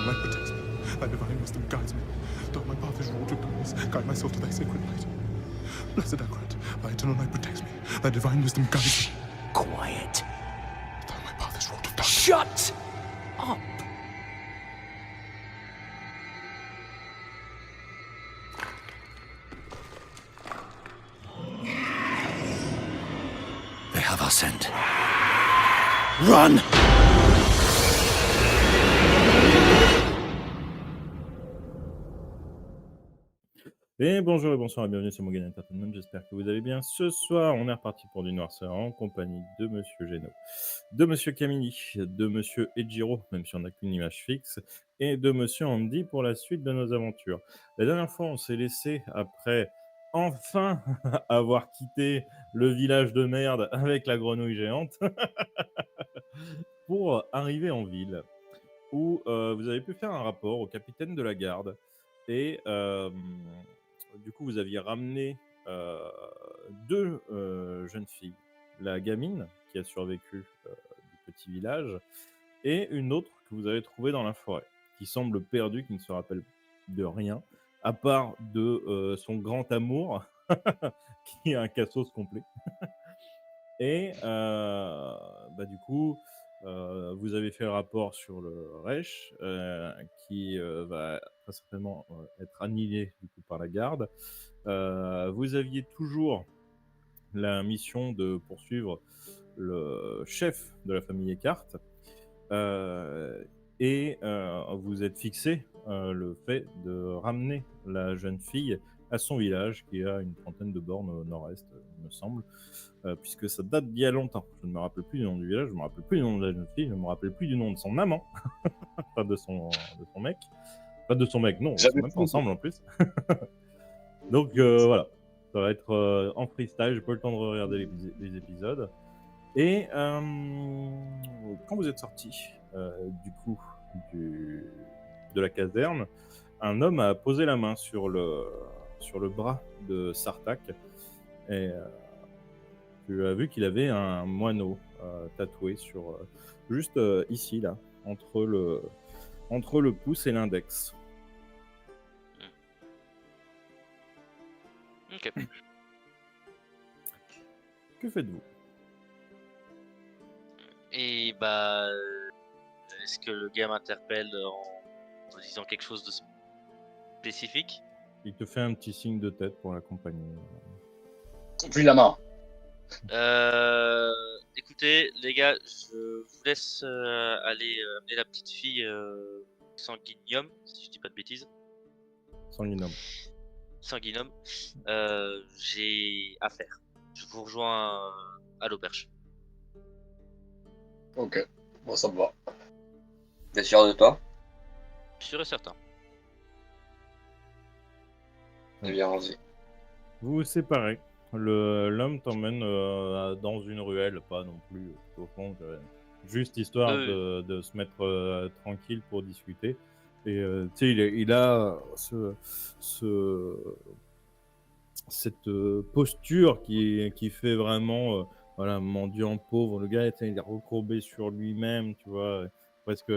light protects me. Thy divine wisdom guides me. Though my path is wrought with darkness, guide my soul to thy sacred light. Blessed Akrat, thy eternal light protects me. Thy divine wisdom guides me. Quiet. Though my path is wrought with darkness. Shut up. They have our scent. Run! Et bonjour et bonsoir et bienvenue sur Morgan Entertainment, j'espère que vous allez bien. Ce soir, on est reparti pour du Noirceur en compagnie de Monsieur Geno, de Monsieur Camini, de Monsieur Ejiro, même si on n'a qu'une image fixe, et de Monsieur Andy pour la suite de nos aventures. La dernière fois, on s'est laissé après enfin avoir quitté le village de merde avec la grenouille géante pour arriver en ville où vous avez pu faire un rapport au capitaine de la garde et du coup vous aviez ramené deux jeunes filles, la gamine qui a survécu du petit village et une autre que vous avez trouvée dans la forêt, qui semble perdue, qui ne se rappelle de rien, à part de son grand amour, qui est un cassos complet. Et du coup, vous avez fait le rapport sur le Reich, qui va très certainement être annihilé du coup par la garde. Vous aviez toujours la mission de poursuivre le chef de la famille Eckhart, et vous êtes fixé le fait de ramener la jeune fille à son village, qui est à une trentaine de bornes au nord-est, il me semble, puisque ça date d'il y a longtemps. Je ne me rappelle plus du nom du village, je ne me rappelle plus du nom de la jeune fille, je ne me rappelle plus du nom de son amant, pas de son mec. Pas de son mec, non, ils sont même pas ensemble en plus. Donc voilà, ça va être en freestyle, j'ai pas eu le temps de regarder les épisodes. Et quand vous êtes sorti du coup de la caserne, un homme a posé la main sur le bras de Sartak et tu as vu qu'il avait un moineau tatoué sur juste ici là, entre le pouce et l'index. Ok. Que faites-vous? Et est-ce que le gars m'interpelle en disant quelque chose de spécifique? Il te fait un petit signe de tête pour l'accompagner. Plus la main. Écoutez, les gars, je vous laisse aller amener la petite fille Sanguinium, si je dis pas de bêtises. Sanguinum. Sanguinum. J'ai affaire. Je vous rejoins à l'auberge. Ok, bon, ça me va. T'es sûr de toi? Sûr et certain. Eh bien, vas-y. Vous vous séparez. L'homme t'emmène dans une ruelle, pas non plus au fond, juste histoire de se mettre tranquille pour discuter. Et tu sais, il a cette posture qui fait vraiment voilà, mendiant pauvre. Le gars, il est recourbé sur lui-même, tu vois, presque.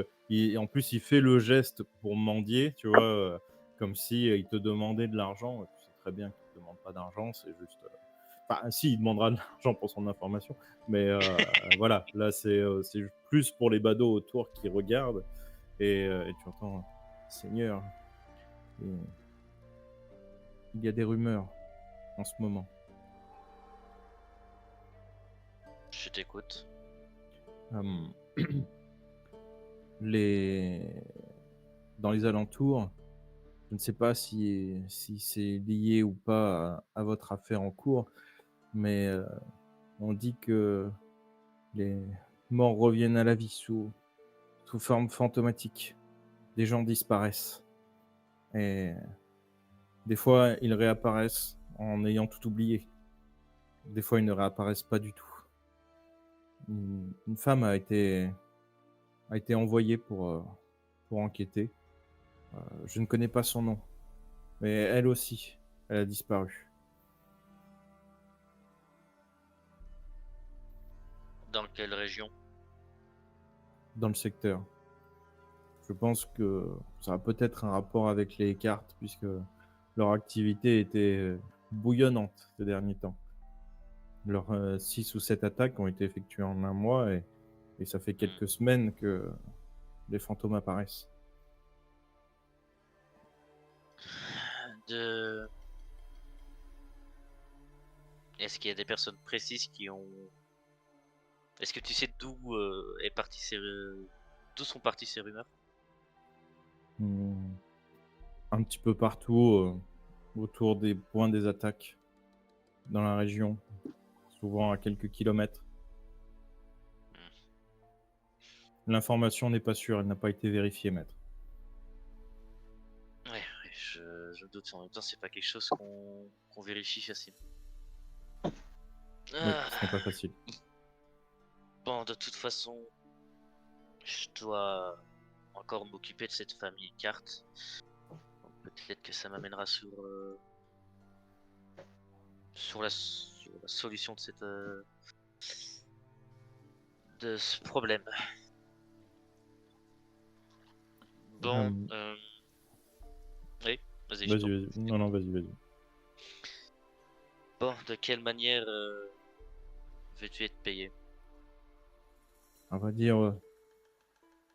En plus, il fait le geste pour mendier, tu vois, comme si il te demandait de l'argent. Tu sais très bien qu'il ne te demande pas d'argent, c'est juste. Enfin, si, il demandera de l'argent pour son information, mais voilà, là, c'est plus pour les badauds autour qui regardent, et tu entends, Seigneur, il y a des rumeurs en ce moment. Je t'écoute. Dans les alentours, je ne sais pas si c'est lié ou pas à votre affaire en cours, mais on dit que les morts reviennent à la vie sous forme fantomatique. Des gens disparaissent. Et des fois, ils réapparaissent en ayant tout oublié. Des fois, ils ne réapparaissent pas du tout. Une femme a été envoyée pour enquêter. Je ne connais pas son nom, mais elle aussi, elle a disparu. Dans quelle région? Dans le secteur. Je pense que ça a peut-être un rapport avec les cartes, puisque leur activité était bouillonnante ces derniers temps. Leurs 6 ou 7 attaques ont été effectuées en un mois et ça fait quelques semaines que les fantômes apparaissent. De... Est-ce qu'il y a des personnes précises qui ont... Est-ce que tu sais d'où d'où sont parties ces rumeurs? Hmm. Un petit peu partout autour des points des attaques dans la région, souvent à quelques kilomètres. L'information n'est pas sûre, elle n'a pas été vérifiée, maître. Ouais, je me doute. En même temps, c'est pas quelque chose qu'on vérifie facilement. Oui, ce n'est pas facile. Bon, de toute façon, je dois encore m'occuper de cette famille carte. Donc, peut-être que ça m'amènera sur la solution de de ce problème. Bon, oui, vas-y, je Vas-y, t'en- vas-y. Non, non, vas-y, vas-y. Bon, de quelle manière veux-tu être payé? On va dire,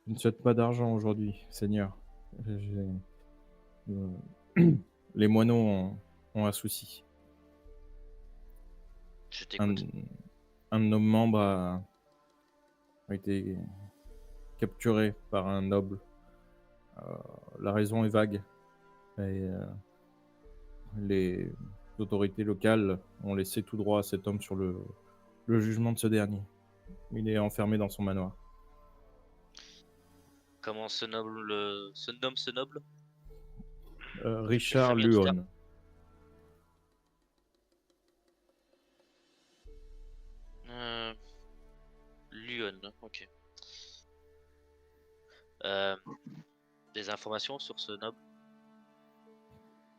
je ne souhaite pas d'argent aujourd'hui, Seigneur. Les moineaux ont un souci. Je Un, t'écoute. un de nos membres a été capturé par un noble. La raison est vague. Et les autorités locales ont laissé tout droit à cet homme sur le jugement de ce dernier. Il est enfermé dans son manoir. Comment se nomme ce noble? Quelle Richard famille en tout cas? Luon. Lyon, ok. Euh, des informations sur ce noble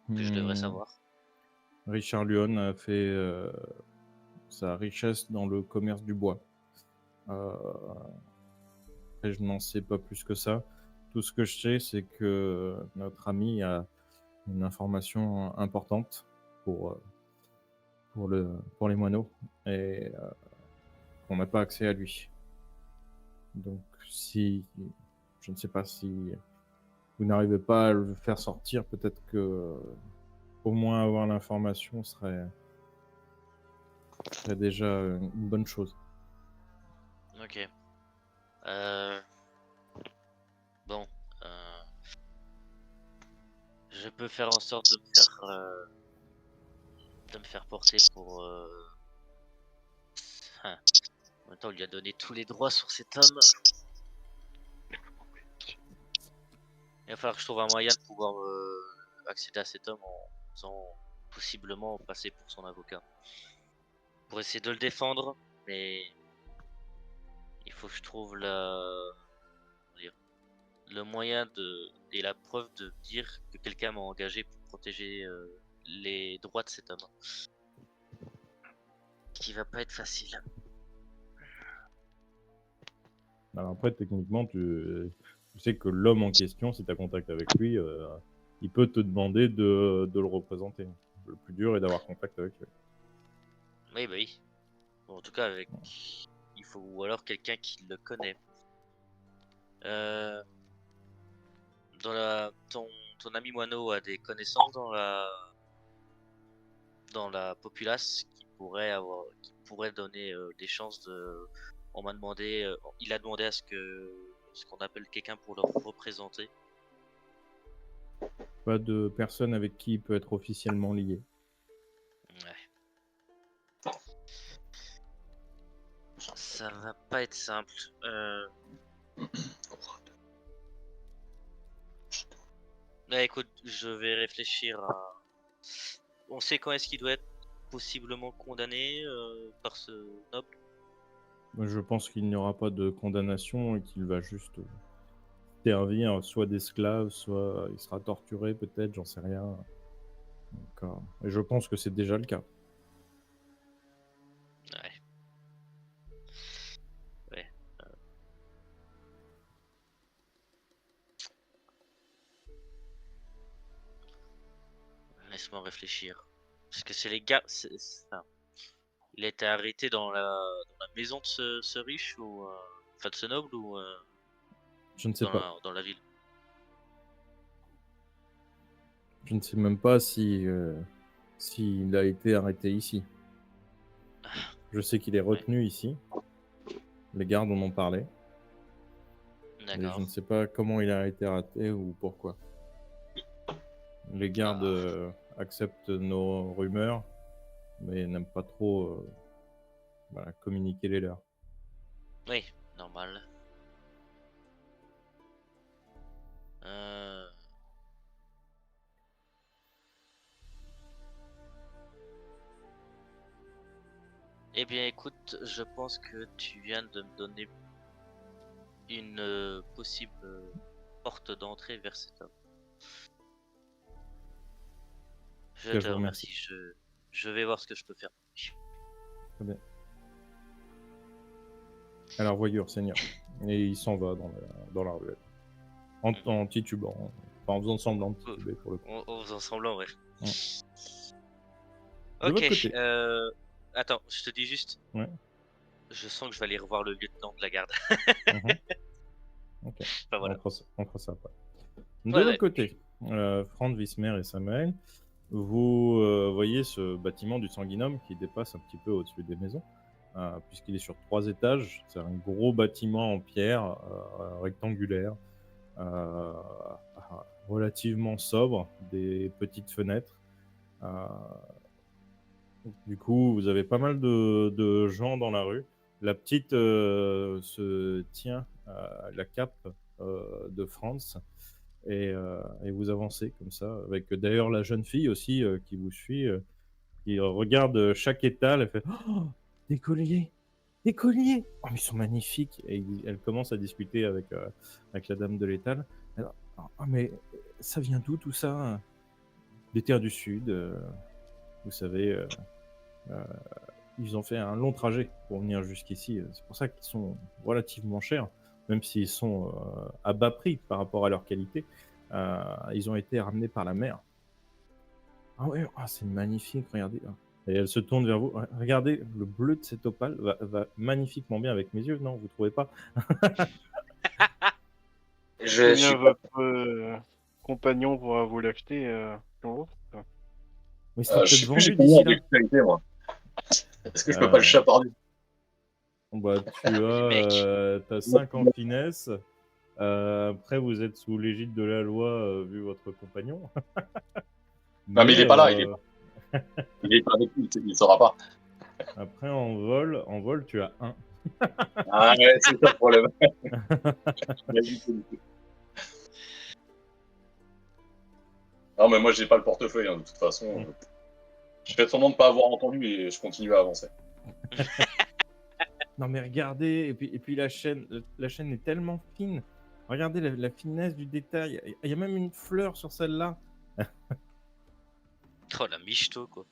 que je devrais savoir? Richard Luon a fait sa richesse dans le commerce du bois. Après, je n'en sais pas plus que ça. Tout ce que je sais, c'est que notre ami a une information importante pour, pour les moineaux et on n'a pas accès à lui. Donc, si je ne sais pas si vous n'arrivez pas à le faire sortir, peut-être que au moins avoir l'information serait déjà une bonne chose. Ok. Bon. Je peux faire en sorte de me faire porter pour... hein. En même temps, on lui a donné tous les droits sur cet homme. Il va falloir que je trouve un moyen de pouvoir accéder à cet homme en faisant possiblement passer pour son avocat. Pour essayer de le défendre, mais il faut que je trouve le moyen et la preuve de dire que quelqu'un m'a engagé pour protéger les droits de cet homme. Qui va pas être facile. Alors après, techniquement, tu sais que l'homme en question, si tu as contact avec lui, il peut te demander de le représenter. Le plus dur est d'avoir contact avec lui. Oui, bah oui. Bon, en tout cas, il faut ou alors quelqu'un qui le connaît. Ton ami Moineau a des connaissances dans la populace qui pourrait donner des chances de. On m'a demandé, il a demandé à ce qu'on appelle quelqu'un pour le représenter. Pas de personne avec qui il peut être officiellement lié. Ouais. Ça va pas être simple. Bah écoute, je vais réfléchir à. On sait quand est-ce qu'il doit être possiblement condamné par ce noble. Je pense qu'il n'y aura pas de condamnation et qu'il va juste servir soit d'esclave, soit il sera torturé peut-être, j'en sais rien. Donc, et je pense que c'est déjà le cas. Ouais. Ouais. Laisse-moi réfléchir. Parce que c'est les gars. Enfin, il a été arrêté dans la maison de ce riche ou. Enfin, de ce noble ou Je ne sais pas. dans la ville. Je ne sais même pas si s'il a été arrêté ici. Je sais qu'il est retenu ici. Les gardes en ont parlé. Mais D'accord. je ne sais pas comment il a été arrêté ou pourquoi. Les gardes acceptent nos rumeurs, mais n'aiment pas trop voilà, communiquer les leurs. Oui, normal. Euh, Eh bien, écoute, je pense que tu viens de me donner une possible porte d'entrée vers cet homme. Je Je te vous remercie. Je vais voir ce que je peux faire. Très bien. Alors, voyure, Seigneur. Et il s'en va dans la ruelle. En titubant. Enfin, en faisant semblant de tituber pour le coup. En faisant semblant, ouais. Ouais. De Ok. votre côté. Attends, je te dis juste. Ouais. Je sens que je vais aller revoir le lieutenant de la garde. Mhm. Ok. Enfin, voilà. On fera ça après. De Ouais, votre ouais. côté, Franz, Wismer et Samuel, vous voyez ce bâtiment du Sanguinum qui dépasse un petit peu au-dessus des maisons, puisqu'il est sur 3 étages. C'est un gros bâtiment en pierre, rectangulaire, relativement sobre, des petites fenêtres. Du coup, vous avez pas mal de gens dans la rue. La petite se tient à la cape de Franz et vous avancez comme ça, avec d'ailleurs la jeune fille aussi qui vous suit, qui regarde chaque étal et fait oh, des colliers, des colliers. Oh, mais ils sont magnifiques. Et elle commence à discuter avec la dame de l'étal. Ah, mais ça vient d'où tout ça? Des terres du Sud, vous savez. Ils ont fait un long trajet pour venir jusqu'ici. C'est pour ça qu'ils sont relativement chers, même s'ils sont à bas prix par rapport à leur qualité. Ils ont été ramenés par la mer. Ah ouais, c'est magnifique, regardez. Et elle se tourne vers vous. Regardez, le bleu de cet opale va magnifiquement bien avec mes yeux, non? Vous trouvez pas? Je Combien suis votre compagnon pourra vous l'acheter Mais il sera je sais peut-être plus, j'ai vendu combien d'ici là. d'actualité, moi. Est-ce que je peux pas le chaparder? Bah, t'as 5 en finesse. Après, vous êtes sous l'égide de la loi, vu votre compagnon. Non, mais il est pas là, il est pas. Il est pas avec nous, il saura pas. Après, en vol, tu as 1. Ah ouais, c'est ça le problème. Non, mais moi, j'ai pas le portefeuille, hein, de toute façon. Je fais semblant de pas avoir entendu et je continue à avancer. Non, mais regardez, et puis la chaîne est tellement fine. Regardez la finesse du détail. Il y a même une fleur sur celle-là. Oh, la michto, quoi.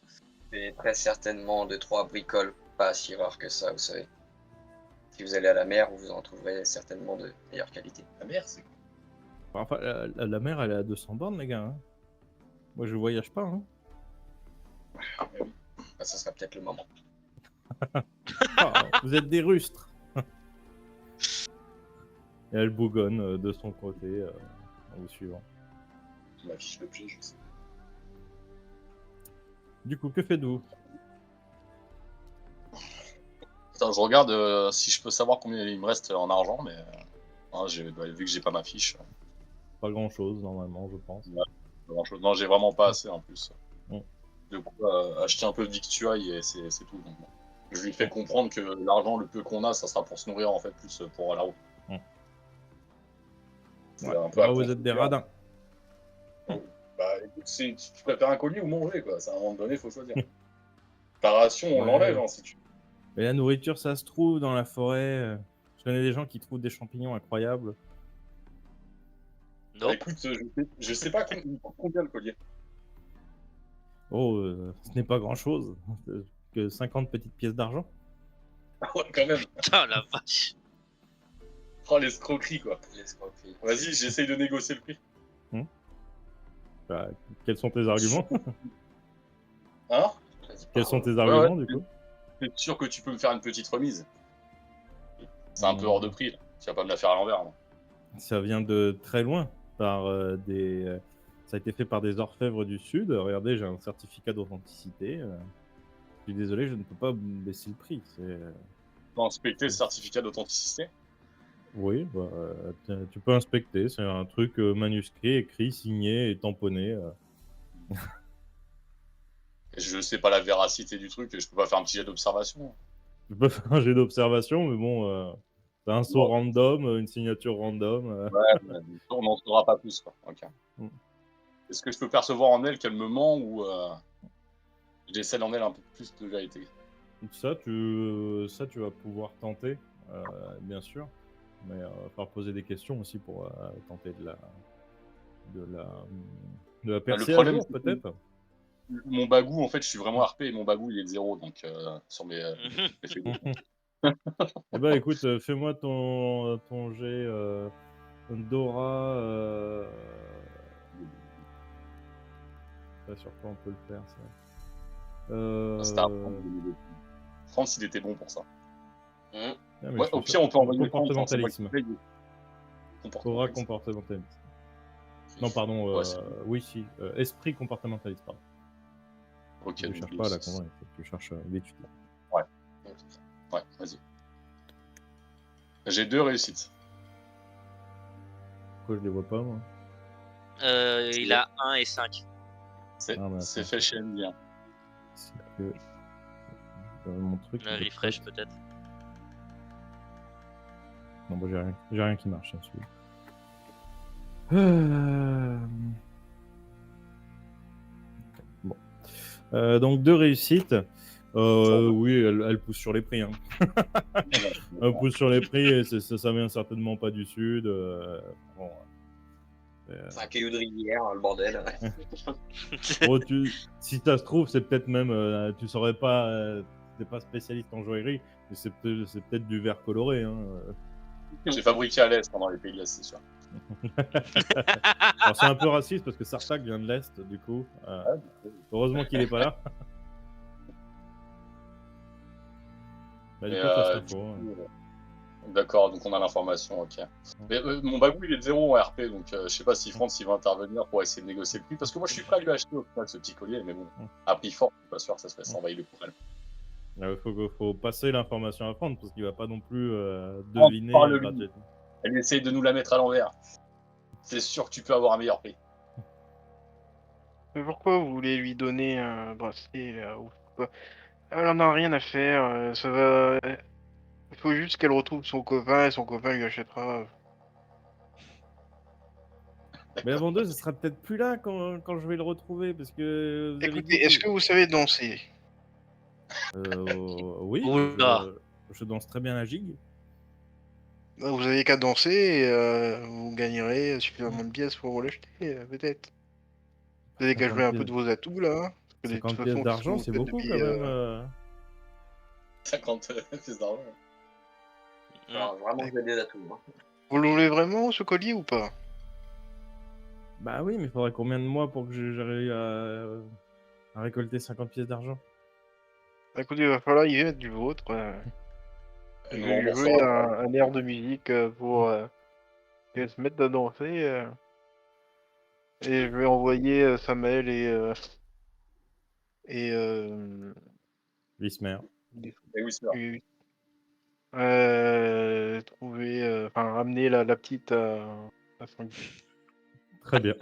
C'est très certainement 2-3 bricoles, pas si rares que ça, vous savez. Si vous allez à la mer, vous en trouverez certainement de meilleure qualité. La mer, c'est quoi? Enfin, la mer, elle est à 200 bornes, les gars. Hein. Moi, je voyage pas. Hein. Oui. Ah, ça sera peut-être le moment. Vous êtes des rustres. Et elle bougonne de son côté en vous suivant. Je m'affiche le pied, je sais. Du coup, que faites-vous? Attends, je regarde si je peux savoir combien il me reste en argent, mais vu que j'ai pas ma fiche. Pas grand-chose, normalement, je pense. Pas grand-chose. Non, j'ai vraiment pas assez en plus. Mm. Du coup, acheter un peu de victuailles et c'est tout. Donc, bon. Je lui fais comprendre que l'argent, le peu qu'on a, ça sera pour se nourrir en fait, plus pour la route. Mm. C'est Ouais. un peu à Là, vous êtes des radins. Bah écoute, tu préfères un colis ou manger, quoi. C'est à un moment donné, faut choisir. Ta ration, on Ouais. l'enlève, hein, si tu veux. Mais la nourriture, ça se trouve dans la forêt. Je connais des gens qui trouvent des champignons incroyables. Non. Bah, écoute, je sais pas combien le collier. Oh, ce n'est pas grand-chose. Que 50 petites pièces d'argent. Ah ouais, quand même. Putain, la vache. Oh, l'escroquerie, quoi. L'escroquerie. Vas-y, j'essaye de négocier le prix. Bah, quels sont tes arguments? Hein? Quels sont tes Ouais, arguments, ouais. du coup? T'es sûr que tu peux me faire une petite remise? C'est un peu hors de prix, là. Tu vas pas me la faire à l'envers, non? Ça vient de très loin, par ça a été fait par des orfèvres du Sud. Regardez, j'ai un certificat d'authenticité. Je suis désolé, je ne peux pas baisser le prix. Tu peux inspecter le certificat d'authenticité? Oui, bah, tu peux inspecter. C'est un truc manuscrit, écrit, signé et tamponné. Et je sais pas la véracité du truc, et je peux pas faire un petit jet d'observation. Tu peux faire un jet d'observation, mais bon, t'as un saut Ouais. random, une signature random. Ouais, mais on n'en saura pas plus, quoi. Ok. Mm. Est-ce que je peux percevoir en elle qu'elle me ment ou j'essaie en elle un peu plus de vérité? Ça, tu vas pouvoir tenter, bien sûr, mais falloir poser des questions aussi pour tenter de la, de la Le percer à problème, jour, c'est que peut-être. mon bagou, en fait, je suis vraiment RP et mon bagou, il est de 0, donc sur mes feuilles de Eh ben, écoute, fais-moi ton jet Dora. Pas sur quoi on peut le faire, ça. C'était un France, il était bon pour ça. Hmm. Ah, mais Ouais, je suis au sûr. pire, on peut envoyer le compte, hein, Comportementalisme. c'est moi qui paye. Aura comportementalisme. Non, pardon, Ouais, c'est- oui, si. Esprit comportementaliste, pardon. Ok, Tu donc cherches pas à la convaincre, tu cherches l'étude. Ouais, vas-y. J'ai 2 réussites. Pourquoi je les vois pas, moi? Il a 1 et 5. C'est Ah, mais c'est attends. fait chez NVIDIA. C'est que mon truc. il est Refresh pas- peut-être. Non, bon, j'ai rien qui marche là-dessus. Bon. Donc 2 réussites. Oui, elle pousse sur les prix. Hein. Elle pousse sur les prix et ça vient certainement pas du sud. Bon, C'est un caillou de rivière, le bordel. bon, si ça se trouve, c'est peut-être même. Tu saurais pas. T'es pas spécialiste en joaillerie, mais c'est peut-être du verre coloré. Hein. J'ai fabriqué à l'Est pendant les pays de l'Est, c'est sûr. Alors c'est un peu raciste parce que Sartak vient de l'Est, du coup. Heureusement qu'il est pas là. Bah, du Et, coup, t'as cette du info. coup, d'accord, donc on a l'information, ok. Mais mon bagou, il est de 0 en RP, donc je sais pas si France il va intervenir pour essayer de négocier le prix, parce que moi je suis prêt à lui acheter au final ce petit collier, mais bon, à prix fort, je suis pas sûr que ça se fasse envahir le courant. Faut passer l'information à prendre parce qu'il va pas non plus deviner parle-lui. gratuitement. Elle essaye de nous la mettre à l'envers. C'est sûr que tu peux avoir un meilleur prix. Mais pourquoi vous voulez lui donner un bracelet là ou quoi? Elle en a rien à faire. Ça va. Il faut juste qu'elle retrouve son copain et son copain lui achètera. Mais la vendeuse, elle sera peut-être plus là quand je vais le retrouver parce que vous avez Écoutez, dit est-ce que vous savez danser? oui, Oula. je danse très bien la gigue. Bah, vous avez qu'à danser et vous gagnerez suffisamment de pièces pour l'acheter, peut-être. Vous avez qu'à 50 jouer un peu pièces, de vos atouts là. Hein, parce que de toute 50 pièces façon, tout ce que d'argent, vous c'est faites beaucoup depuis, quand même. 50 pièces d'argent. Alors, vraiment, je vais des atouts. Hein. Vous le voulez vraiment ce collier ou pas? Bah oui, mais il faudrait combien de mois pour que j'arrive à récolter 50 pièces d'argent? Bah, écoutez, il va falloir y mettre du vôtre. Je Elle nous vais lui jouer remboursera. un air de musique pour qu'elle se mette à danser. Et je vais envoyer Samuel et Lismer. Et oui, c'est vrai. lui- trouver, enfin ramener la petite à son lit. Très bien.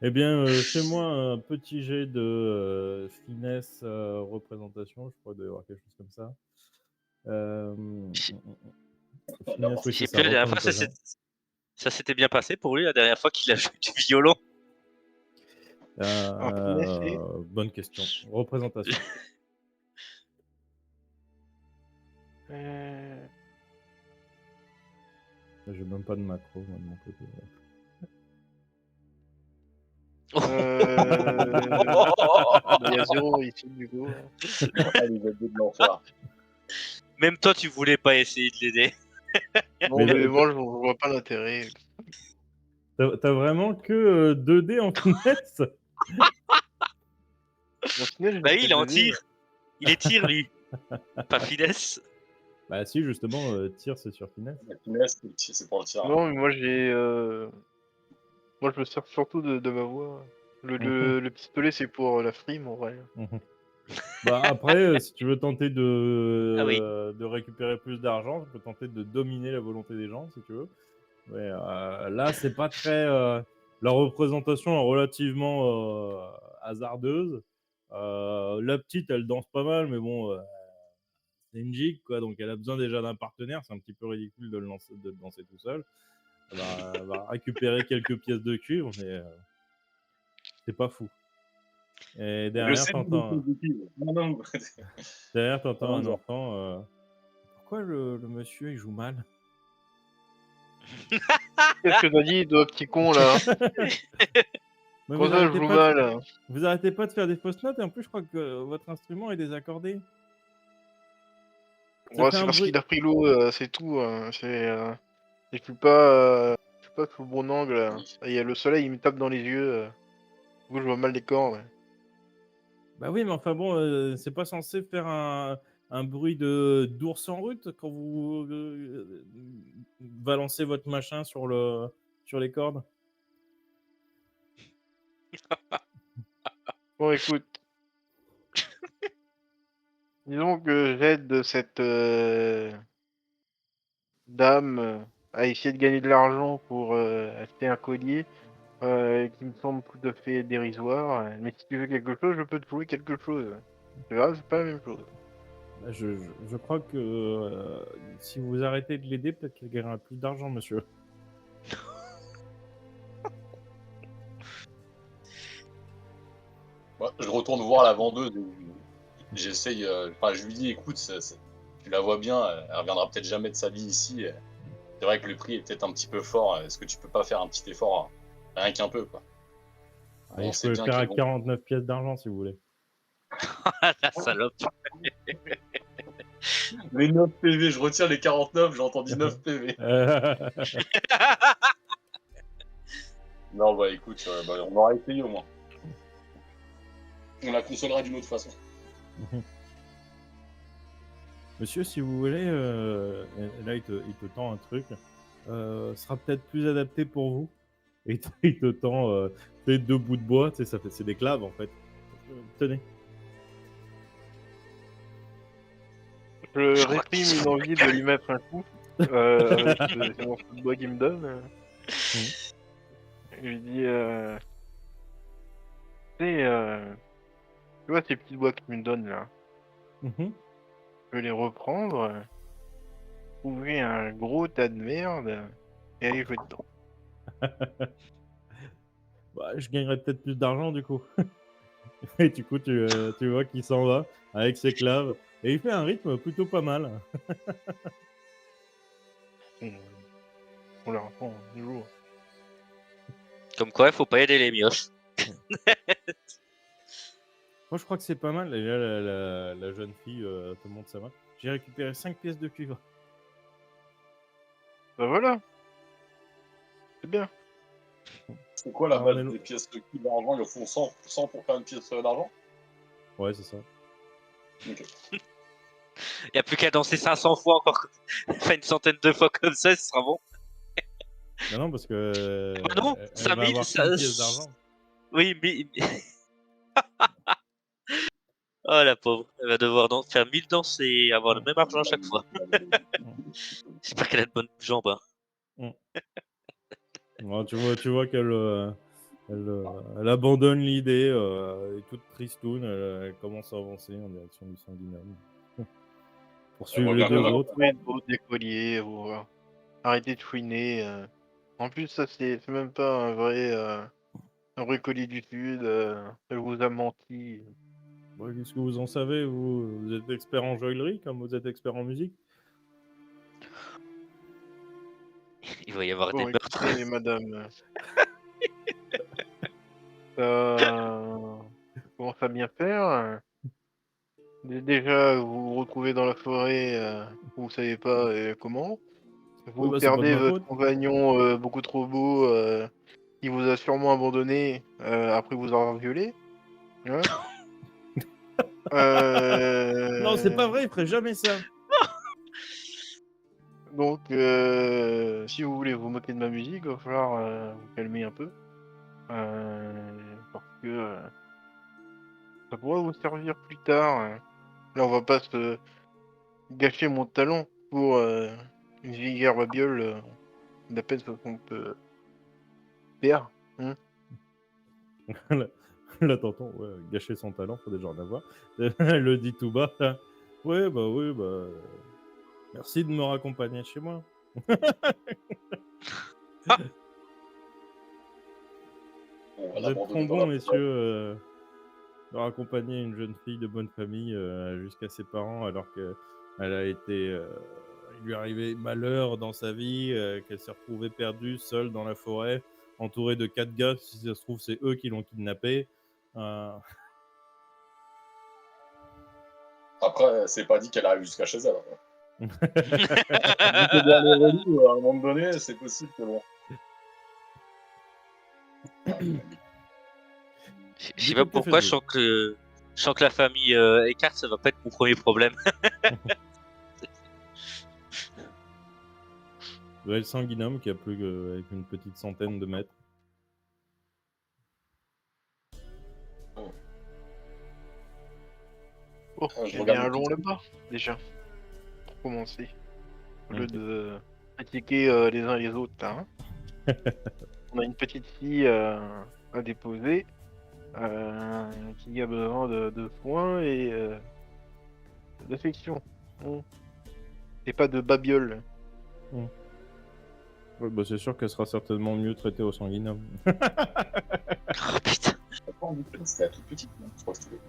Eh bien, fais-moi un petit jet de finesse représentation. Je crois qu'il doit y avoir quelque chose comme ça. Finesse, oui, Je c'est sais ça, plus, la dernière fois, représentation. ça s'était bien passé pour lui la dernière fois qu'il a joué du violon. En finesse, et- Bonne question. Représentation. Euh, J'ai même pas de macro, moi, de mon côté. il y a 0 ici du coup. Elle les a de l'enfer. Même toi, tu voulais pas essayer de l'aider. Bon, Mais mais moi je vois pas l'intérêt. T'as vraiment que 2 dés en finesse? Au final, Bah oui, il est en j'ai tir. Il est tir, lui. Pas finesse. Bah si, justement, tir, c'est sur finesse. La finesse, c'est pour le tir. Non, mais moi moi je me sers surtout de ma voix. Le pistolet c'est pour la frime en vrai. Mhm. Bah après, si tu veux tenter Ah oui. de récupérer plus d'argent, tu peux tenter de dominer la volonté des gens, si tu veux. Mais là, c'est pas très. La représentation est relativement hasardeuse. La petite, elle danse pas mal, mais bon, c'est une gigue, quoi. Donc elle a besoin déjà d'un partenaire. C'est un petit peu ridicule de le danser tout seul. Elle va récupérer quelques pièces de cuivre, mais c'est pas fou. Et Je derrière, sais t'entends Non, non. Comment un dire enfant. Pourquoi le monsieur il joue mal? Qu'est-ce que t'as dit, toi, petit con là? Mais Comment ça je joue mal? vous arrêtez pas de faire des fausses notes et en plus je crois que votre instrument est désaccordé. Ça Ouais, fait c'est un parce bruit. qu'il a pris l'eau, c'est tout. Je suis pas sous le bon angle. Oui. Il y a le soleil, il me tape dans les yeux. Du coup, je vois mal les cordes. Bah oui, mais enfin bon, c'est pas censé faire un bruit de d'ours en route quand vous balancez votre machin sur les cordes. Bon, écoute, disons que j'aide cette dame à essayer de gagner de l'argent pour acheter un collier qui me semble tout à fait dérisoire. Mais si tu veux quelque chose, je peux te trouver quelque chose. C'est vrai, c'est pas la même chose. Bah, je crois que si vous arrêtez de l'aider, peut-être qu'elle gagnera plus d'argent, monsieur. Moi, je retourne voir la vendeuse. J'essaye. Enfin, je lui dis, écoute, tu la vois bien, elle reviendra peut-être jamais de sa vie ici. C'est vrai que le prix est peut-être un petit peu fort. Est-ce que tu peux pas faire un petit effort, rien qu'un peu, quoi. Et On je sait peux le bien faire à qu'ils vont. 49 pièces d'argent si vous voulez. La salope. Les 9 PV, je retire les 49, j'ai entendu 9 PV. Non, bah écoute, bah, on aura essayé au moins. On la consolera d'une autre façon. Monsieur, si vous voulez, et là il te tend un truc, sera peut-être plus adapté pour vous. Et il te tend les deux bouts de bois, tu sais, c'est des claves en fait. Tenez. Je Je crois réprime qu'ils une sont envie de lui mettre un coup avec ce morceau de bois qu'il me donne. Je lui dis, tu sais, tu vois ces petits bois qu'il me donne là, Mhm. je vais les reprendre, trouver un gros tas de merde et aller jouer dedans. Bah, je gagnerais peut-être plus d'argent du coup. Et du coup, tu vois qu'il s'en va avec ses claves. Et il fait un rythme plutôt pas mal. On leur apprend un jour. Comme quoi, il faut pas aider les mioches. Moi, je crois que c'est pas mal. Et là, la jeune fille te montre sa main. J'ai récupéré 5 pièces de cuivre. Bah voilà, c'est bien. C'est quoi la Ah, on base est des pièces de cuivre d'argent? Ils font 100 pour faire une pièce d'argent? Ouais, c'est ça. Ok. Il n'y a plus qu'à danser 500 fois encore. Faire une centaine de fois comme ça, ce sera bon. Non, parce que Ah non, elle 5000, va avoir ça- 100 pièces d'argent. Oui, mais. Oh la pauvre, elle va devoir faire 1000 danses et avoir le même argent à chaque fois. J'espère qu'elle a de bonnes jambes. Hein. Ouais, tu vois qu'elle elle abandonne l'idée, elle est toute tristoune, elle commence à avancer en direction du sanguinum. Pour Elle suivre voit les bien deux qu'on a- autres. Trouver des colliers, arrêtez de fouiner. En plus, ça c'est même pas un vrai collier du Sud. Elle vous a menti. Ouais, qu'est-ce que vous en savez, vous? Vous êtes expert en joaillerie comme vous êtes expert en musique? Il va y avoir Bon, des meurtres. écoutez, madame, ça commence à bien faire. Déjà, vous vous retrouvez dans la forêt, vous savez pas comment. Oui, Vous bah, c'est pas de perdez ma votre faute. compagnon beaucoup trop beau, qui vous a sûrement abandonné après vous avoir violé. Hein. Non, c'est pas vrai, il ferait jamais ça. Donc, si vous voulez vous moquer de ma musique, il va falloir vous calmer un peu. Parce que ça pourra vous servir plus tard. Là, on va pas se gâcher mon talent pour une vulgaire babiole d'à peine 60 PA. Hein. Là, là, t'entends, ouais, gâcher son talent, faut déjà en avoir. Elle le dit tout bas. Là. Ouais, bah oui, bah. Merci de me raccompagner chez moi. On va Vous êtes l'abandonner trop dans bons, la messieurs, de raccompagner une jeune fille de bonne famille jusqu'à ses parents alors qu'elle a été. Il lui est arrivé malheur dans sa vie, qu'elle s'est retrouvée perdue, seule dans la forêt, entourée de 4 gars. Si ça se trouve, c'est eux qui l'ont kidnappée. Après, c'est pas dit qu'elle arrive jusqu'à chez elle. Vu que dans les relous, à un moment donné, c'est possible que bon. Je sais pas pourquoi, je sens que la famille Eckhart, ça va pas être mon premier problème. Vous avez le sanguinome qui a plus avec une petite centaine de mètres. Oh, Je il y a regarde bien le allons petit- là-bas, déjà. Pour commencer. Au lieu Ok. de critiquer les uns les autres, là, hein. On a une petite fille à déposer qui a besoin de soins et d'affection. Et pas de babiole. Ouais, bah, c'est sûr qu'elle sera certainement mieux traitée au sanguinome. Oh putain. C'était la toute petite, non je crois que c'était.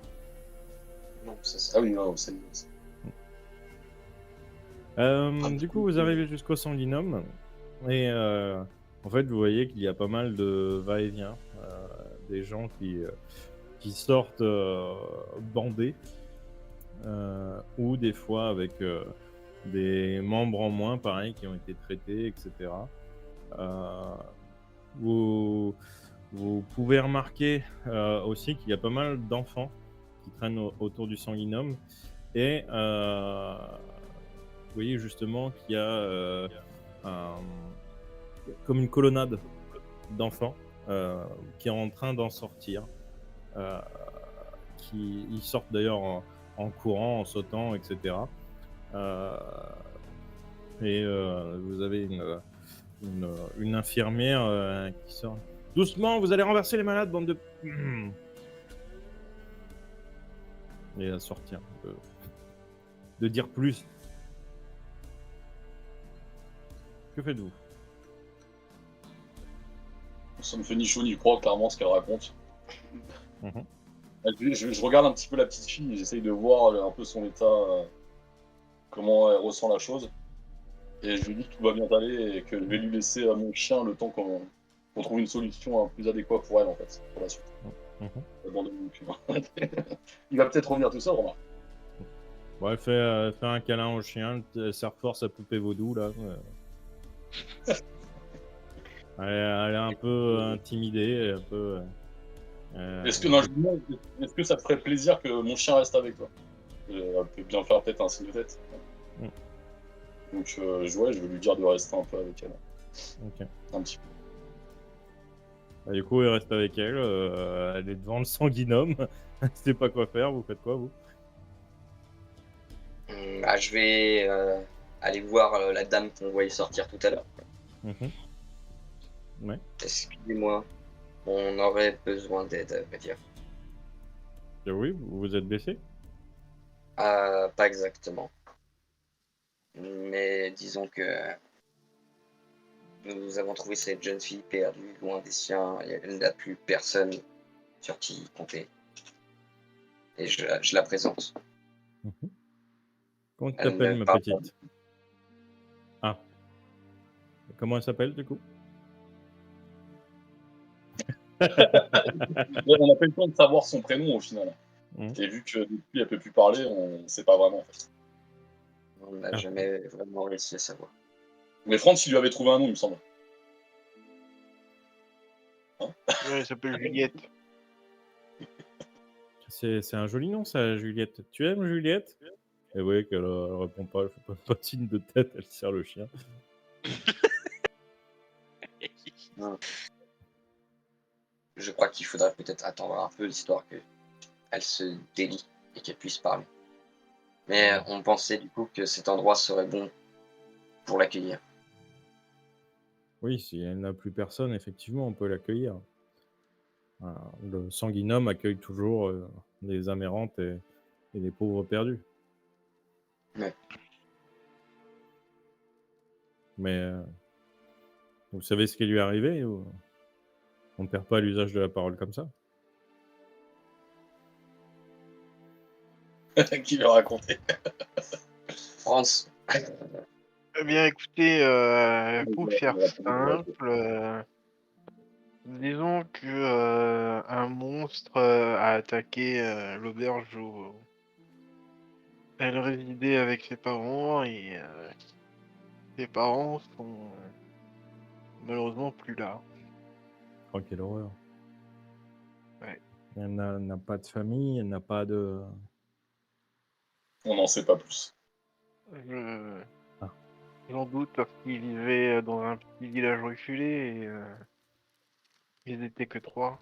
Non, ah oui, non, c'est. Du coup, vous arrivez jusqu'au sanguinome et en fait, vous voyez qu'il y a pas mal de va-et-vient, des gens qui sortent bandés ou des fois avec des membres en moins, pareil, qui ont été traités, etc. Vous pouvez remarquer aussi qu'il y a pas mal d'enfants qui traînent autour du sanguinome et vous voyez justement qu'il y a comme une colonnade d'enfants qui est en train d'en sortir. Ils sortent d'ailleurs en courant, en sautant, etc. Et vous avez une infirmière qui sort. Doucement, vous allez renverser les malades, bande de... Et à sortir, de dire plus. Que faites-vous? Ça me fait ni chaud ni froid, clairement, ce qu'elle raconte. Mhm. Je regarde un petit peu la petite fille et j'essaye de voir un peu son état, comment elle ressent la chose. Et je lui dis que tout va bien aller et que je vais lui laisser à mon chien le temps qu'on trouve une solution plus adéquate pour elle, en fait, pour la suite. Mhm. Abandonne mon cul. Il va peut-être revenir tout seul, remarque. Bon, elle fait un câlin au chien, elle serre fort sa poupée vaudou, là. Elle est un peu intimidée, un peu... Est-ce que, non, je me demande, est-ce que ça te ferait plaisir que mon chien reste avec toi? Elle peut bien faire peut-être un signe de tête. Mm. Donc, je vais lui dire de rester un peu avec elle. Ok. Un petit peu. Bah, du coup, il reste avec elle. Elle est devant le sanguinome. Elle sait pas quoi faire. Vous faites quoi, vous? Bah, je vais aller voir la dame qu'on voyait sortir tout à l'heure. Mhm. Ouais. Excusez-moi, on aurait besoin d'aide, à vrai dire. Et oui, vous vous êtes blessé? Pas exactement. Mais disons que nous avons trouvé cette jeune fille perdue, loin des siens, et elle n'a plus personne sur qui compter. Et je la présente. Mhm. Comment tu Elle t'appelles, ne ma parle petite? Ah. Comment elle s'appelle, du coup? On n'a pas eu le temps de savoir son prénom au final. Mhm. Et vu que depuis elle peut plus parler, on ne sait pas vraiment. En fait. On n'a Ah. jamais vraiment réussi à savoir. Mais Franz, il lui avait trouvé un nom, il me semble. Ouais, elle s'appelle Juliette. C'est un joli nom, ça, Juliette. Tu aimes Juliette? Et vous voyez qu'elle répond pas, elle fait pas de signe de tête, elle serre le chien. Je crois qu'il faudrait peut-être attendre un peu l'histoire qu'elle se délie et qu'elle puisse parler. Mais on pensait du coup que cet endroit serait bon pour l'accueillir. Oui, si elle n'a plus personne, effectivement, on peut l'accueillir. Le sanguinome accueille toujours les âmes errantes et les pauvres perdus. Ouais. Mais vous savez ce qui lui est arrivé ou... On ne perd pas l'usage de la parole comme ça. Qui lui a raconté? France, Eh bien, écoutez, pour faire simple, disons que un monstre a attaqué l'auberge où elle résidait avec ses parents et ses parents sont malheureusement plus là. Oh, quelle horreur. Ouais. Elle n'a pas de famille, elle n'a pas de... On n'en sait pas plus. Je... Ah. J'en doute parce qu'ils vivaient dans un petit village reculé et ils étaient que 3.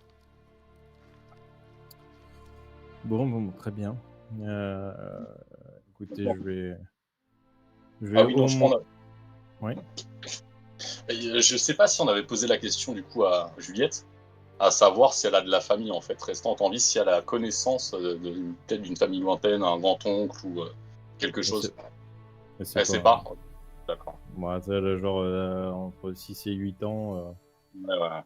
Bon, très bien. Écoutez, je vais Ah oui, non, au je crois moins... qu'on a- Oui. Et, je sais pas si on avait posé la question du coup à Juliette, à savoir si elle a de la famille en fait restante en vie, si elle a connaissance peut-être d'une famille lointaine, un grand-oncle ou quelque chose. Mais Elle sait pas. D'accord. Moi, c'est le genre entre 6 et 8 ans. Ouais, ouais.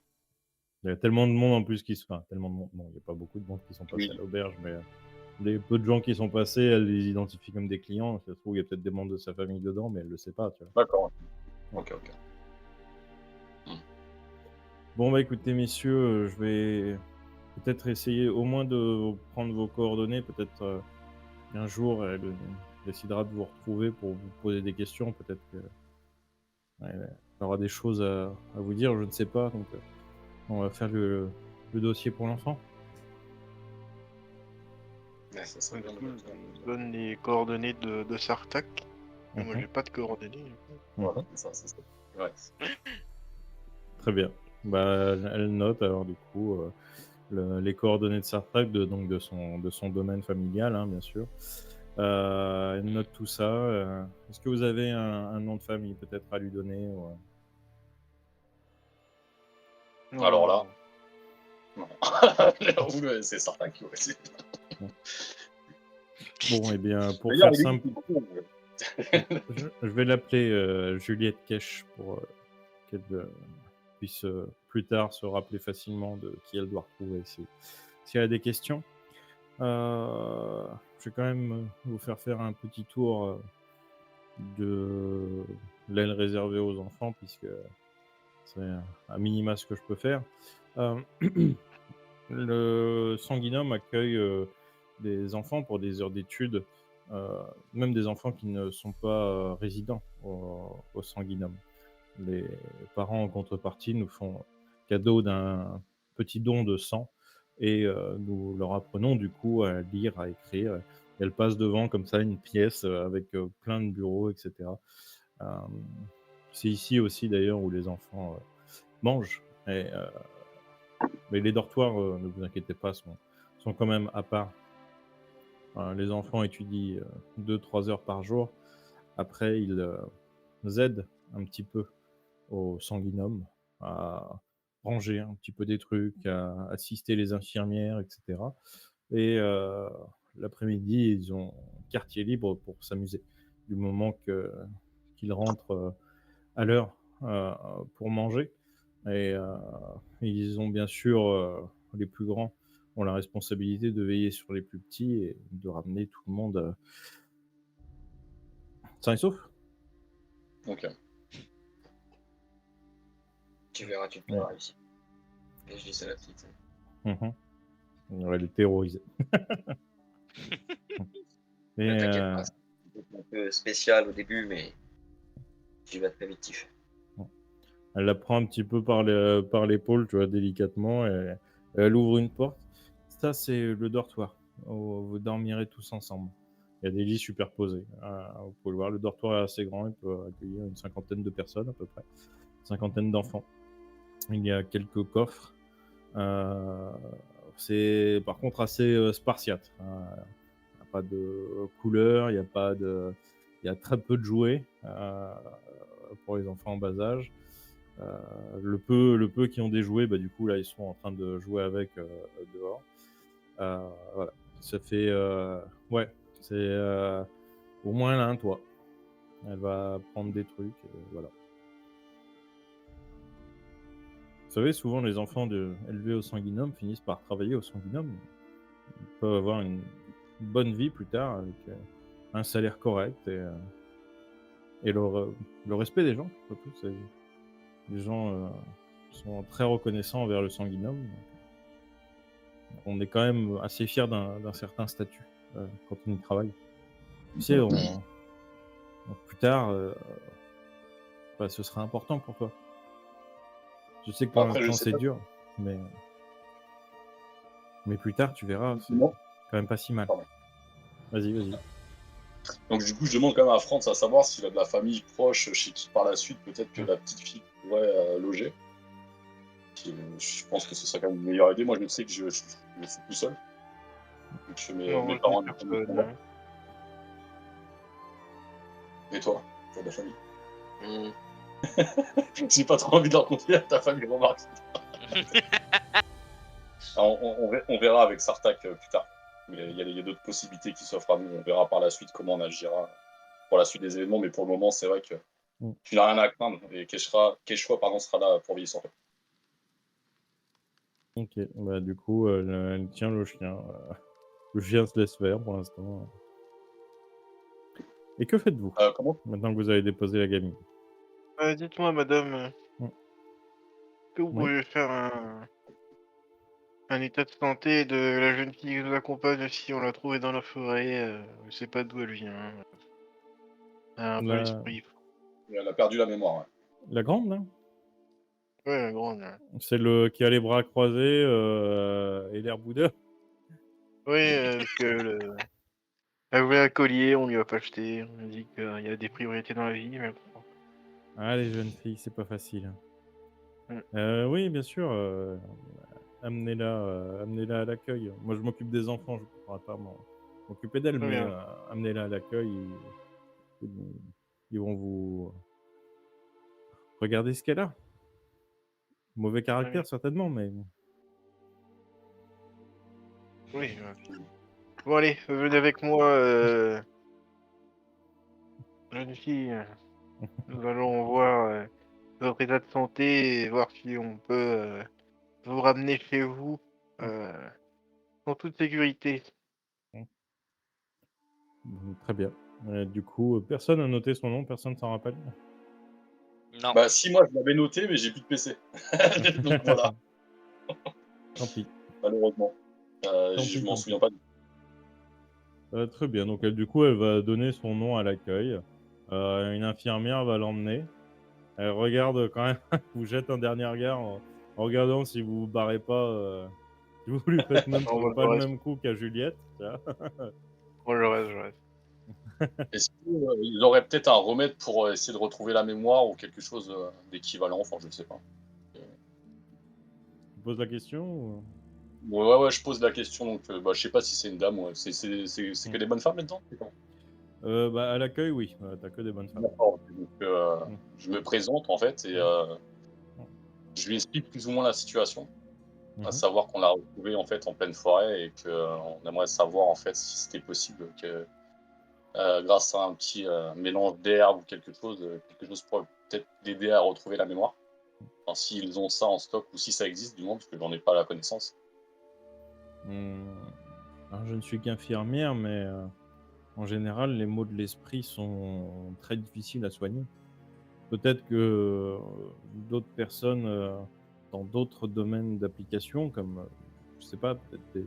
Il y a tellement de monde en plus qui se... Enfin, tellement de monde. Non, il n'y a pas beaucoup de monde qui sont passés Oui. à l'auberge, mais les peu de gens qui sont passés, elle les identifie comme des clients. Ça se trouve, il y a peut-être des membres de sa famille dedans, mais elle le sait pas, tu vois. D'accord. Ok. Bon, bah écoutez, messieurs, je vais peut-être essayer au moins de prendre vos coordonnées. Peut-être un jour, elle décidera de vous retrouver pour vous poser des questions. Peut-être qu'elle aura des choses à vous dire, je ne sais pas. Donc, on va faire le dossier pour l'enfant. Ouais, ça serait bien de le faire. Je donne les coordonnées de Sartak. Moi, Mhm. j'ai pas de coordonnées. Voilà, ça. Ouais. Très bien. Bah, elle note alors du coup les coordonnées de Sartak, donc de son domaine familial, hein, bien sûr. Elle note tout ça. Est-ce que vous avez un nom de famille peut-être à lui donner ou... Non, Alors non, là, non. non. C'est certain qu'il ouais, Bon, eh bien, pour D'ailleurs, faire il est simple, con, je vais l'appeler Juliette Cash pour qu'elle puisse plus tard se rappeler facilement de qui elle doit retrouver si elle a des questions. Je vais quand même vous faire un petit tour de l'aile réservée aux enfants, puisque c'est un minima ce que je peux faire. Le Sanguinum accueille des enfants pour des heures d'études, même des enfants qui ne sont pas résidents au Sanguinum. Les parents, en contrepartie, nous font cadeau d'un petit don de sang et nous leur apprenons du coup à lire, à écrire. Elles passent devant comme ça une pièce avec plein de bureaux, etc. C'est ici aussi d'ailleurs où les enfants mangent. Mais les dortoirs, ne vous inquiétez pas, sont quand même à part. Les enfants étudient 2-3 heures par jour. Après, ils aident un petit peu au Sanguinum à ranger un petit peu des trucs, à assister les infirmières, etc. Et l'après-midi, ils ont quartier libre pour s'amuser. Du moment qu'ils rentrent à l'heure pour manger. Et ils ont bien sûr, les plus grands ont la responsabilité de veiller sur les plus petits et de ramener tout le monde sain et sauf. Ok. tu verras, tu pourras réussir. Et je dis ça à la petite. Elle est terrorisée. Et Ne t'inquiète pas, c'est un peu spécial au début, mais tu vas très vite kiffer. elle la prend un petit peu par l'épaule, tu vois, délicatement, et elle ouvre une porte. Ça, c'est le dortoir. vous dormirez tous ensemble. Il y a des lits superposés. Vous pouvez le voir, le dortoir est assez grand, il peut accueillir une cinquantaine de personnes à peu près, une cinquantaine d'enfants. Il y a quelques coffres. C'est par contre assez spartiate. Il n'y a pas de couleurs, il y a très peu de jouets pour les enfants en bas âge. Le peu qui ont des jouets, bah, du coup, là, ils sont en train de jouer avec dehors. Voilà. Ça fait. Ouais, c'est au moins là un toit. Elle va prendre des trucs, voilà. Vous savez, souvent, les enfants élevés au sanguinum finissent par travailler au sanguinum. Ils peuvent avoir une bonne vie plus tard avec un salaire correct et le respect des gens, surtout. Les gens sont très reconnaissants envers le sanguinum. On est quand même assez fiers d'un certain statut quand on y travaille. Tu sais, plus tard, bah, ce sera important pour toi. Je sais que pour Après, je l'instant, sais c'est pas. dur, mais plus tard, tu verras, c'est Non. quand même pas si mal. Pardon. Vas-y. Donc du coup, je demande quand même à Franz à savoir s'il a de la famille proche chez qui par la suite peut-être que la petite fille pourrait loger. Je pense que ce serait quand même une meilleure idée. Moi, je sais que je suis tout seul. Donc Non, mes j'ai parents, personne. Hein. et toi, tu as de la famille. Hmm. J'ai pas trop envie de leur confier à ta famille, remarque. Alors, on verra avec Sartak plus tard. Mais il y a d'autres possibilités qui s'offrent à nous. On verra par la suite comment on agira pour la suite des événements. Mais pour le moment, c'est vrai que tu n'as rien à craindre. Et Quechua sera là pour veiller sur toi. Ok, bah du coup, elle tient le chien. Le chien se laisse faire pour l'instant. Et que faites-vous Comment maintenant que vous avez déposé la gamine? Dites-moi, madame, Mm. que vous Oui. pouvez faire un état de santé de la jeune fille qui nous accompagne si on l'a trouvée dans la forêt, je sais pas d'où elle vient. Elle a un peu La, l'esprit. Elle a perdu la mémoire. Ouais. la grande, là? Ouais, la grande. Celle qui a les bras croisés et l'air boudeur? Oui, parce que elle voulait un collier, on lui a pas acheté. On a dit qu'il y a des priorités dans la vie. Mais bon. Ah, les jeunes filles, c'est pas facile. Mm. Oui, bien sûr. Amenez-la à l'accueil. Moi, je m'occupe des enfants, je ne pourrais pas m'occuper d'elle, Très mais bien. amenez-la à l'accueil. Ils, ils vont vous regarder ce qu'elle a. Mauvais Très bien. caractère, certainement, mais Oui. Bon, allez, venez avec moi, jeune fille. Nous allons voir votre état de santé et voir si on peut vous ramener chez vous euh, en toute sécurité. très bien. Du coup, personne n'a noté son nom, personne s'en rappelle. Non. Bah si, moi je l'avais noté, mais j'ai plus de PC. Donc voilà, Tant pis. malheureusement. Tant Je pis, m'en tant souviens pis. pas. Très bien. Donc, du coup, elle va donner son nom à l'accueil. Une infirmière va l'emmener. Elle regarde quand même, vous jette un dernier regard en regardant si vous vous barrez pas, si vous lui faites même Non, moi pas je le reste. même coup qu'à Juliette. Tu vois. Moi je reste. Est-ce qu'ils auraient peut-être un remède pour essayer de retrouver la mémoire ou quelque chose d'équivalent? Enfin, je ne sais pas. Tu poses la question ou... Ouais, je pose la question, donc bah, je sais pas si c'est une dame ou c'est que des bonnes femmes là-dedans? C'est comment? Bah, à l'accueil, oui. T'as que des bonnes femmes. D'accord. Donc, Mm. je me présente en fait et Mm. je lui explique plus ou moins la situation, à Mhm. savoir qu'on l'a retrouvée en fait en pleine forêt et qu'on aimerait savoir en fait si c'était possible que grâce à un petit mélange d'herbes ou quelque chose pourrait peut-être l'aider à retrouver la mémoire. Enfin, s'ils ont ça en stock ou si ça existe du moins, parce que j'en ai pas la connaissance. Alors, je ne suis qu'infirmière, mais en général, les maux de l'esprit sont très difficiles à soigner. Peut-être que d'autres personnes dans d'autres domaines d'application, comme, je sais pas, peut-être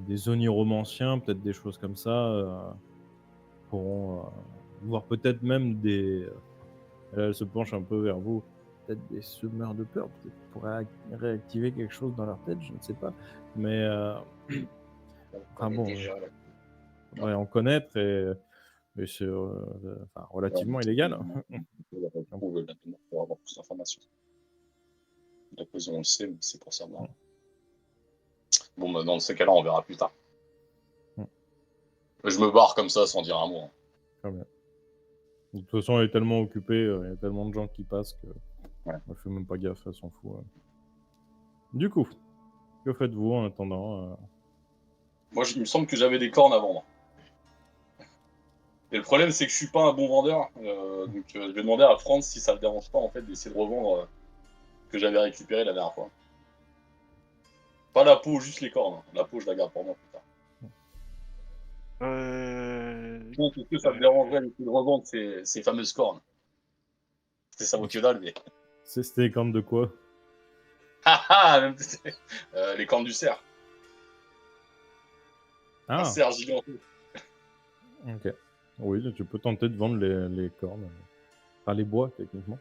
des oniromanciens, peut-être des choses comme ça, pourront, voire peut-être même là, elle se penche un peu vers vous, peut-être des semeurs de peur, peut-être qu'ils pourraient réactiver quelque chose dans leur tête, je ne sais pas. Mais On Ah connaît bon, déjà la faudrait en connaître et c'est enfin, relativement illégal. on va retrouver maintenant pour avoir plus d'informations. La prison, on le sait, mais c'est pour savoir. Bon, bah, dans ces cas-là, on verra plus tard. Mm. Je me barre comme ça sans dire un mot, hein. Très bien. De toute façon, elle est tellement occupée, il y a tellement de gens qui passent que Ouais. elle fait même pas gaffe, elle s'en fout. Du coup, que faites-vous en attendant Moi, il me semble que j'avais des cornes à vendre. Et le problème, c'est que je suis pas un bon vendeur. Donc, je vais demander à Franz si ça le dérange pas, en fait, d'essayer de revendre que j'avais récupéré la dernière fois. Pas la peau, juste les cornes, hein. La peau, je la garde pour moi plus tard. Donc, est-ce que ça me dérangerait d'essayer de revendre ces fameuses cornes? Ça vaut que dalle, mais. C'était les cornes de quoi? Ah ah, même, les cornes du cerf. Un Ah, cerf gigantesque. ok. Oui, tu peux tenter de vendre les cornes. Enfin, les bois, techniquement.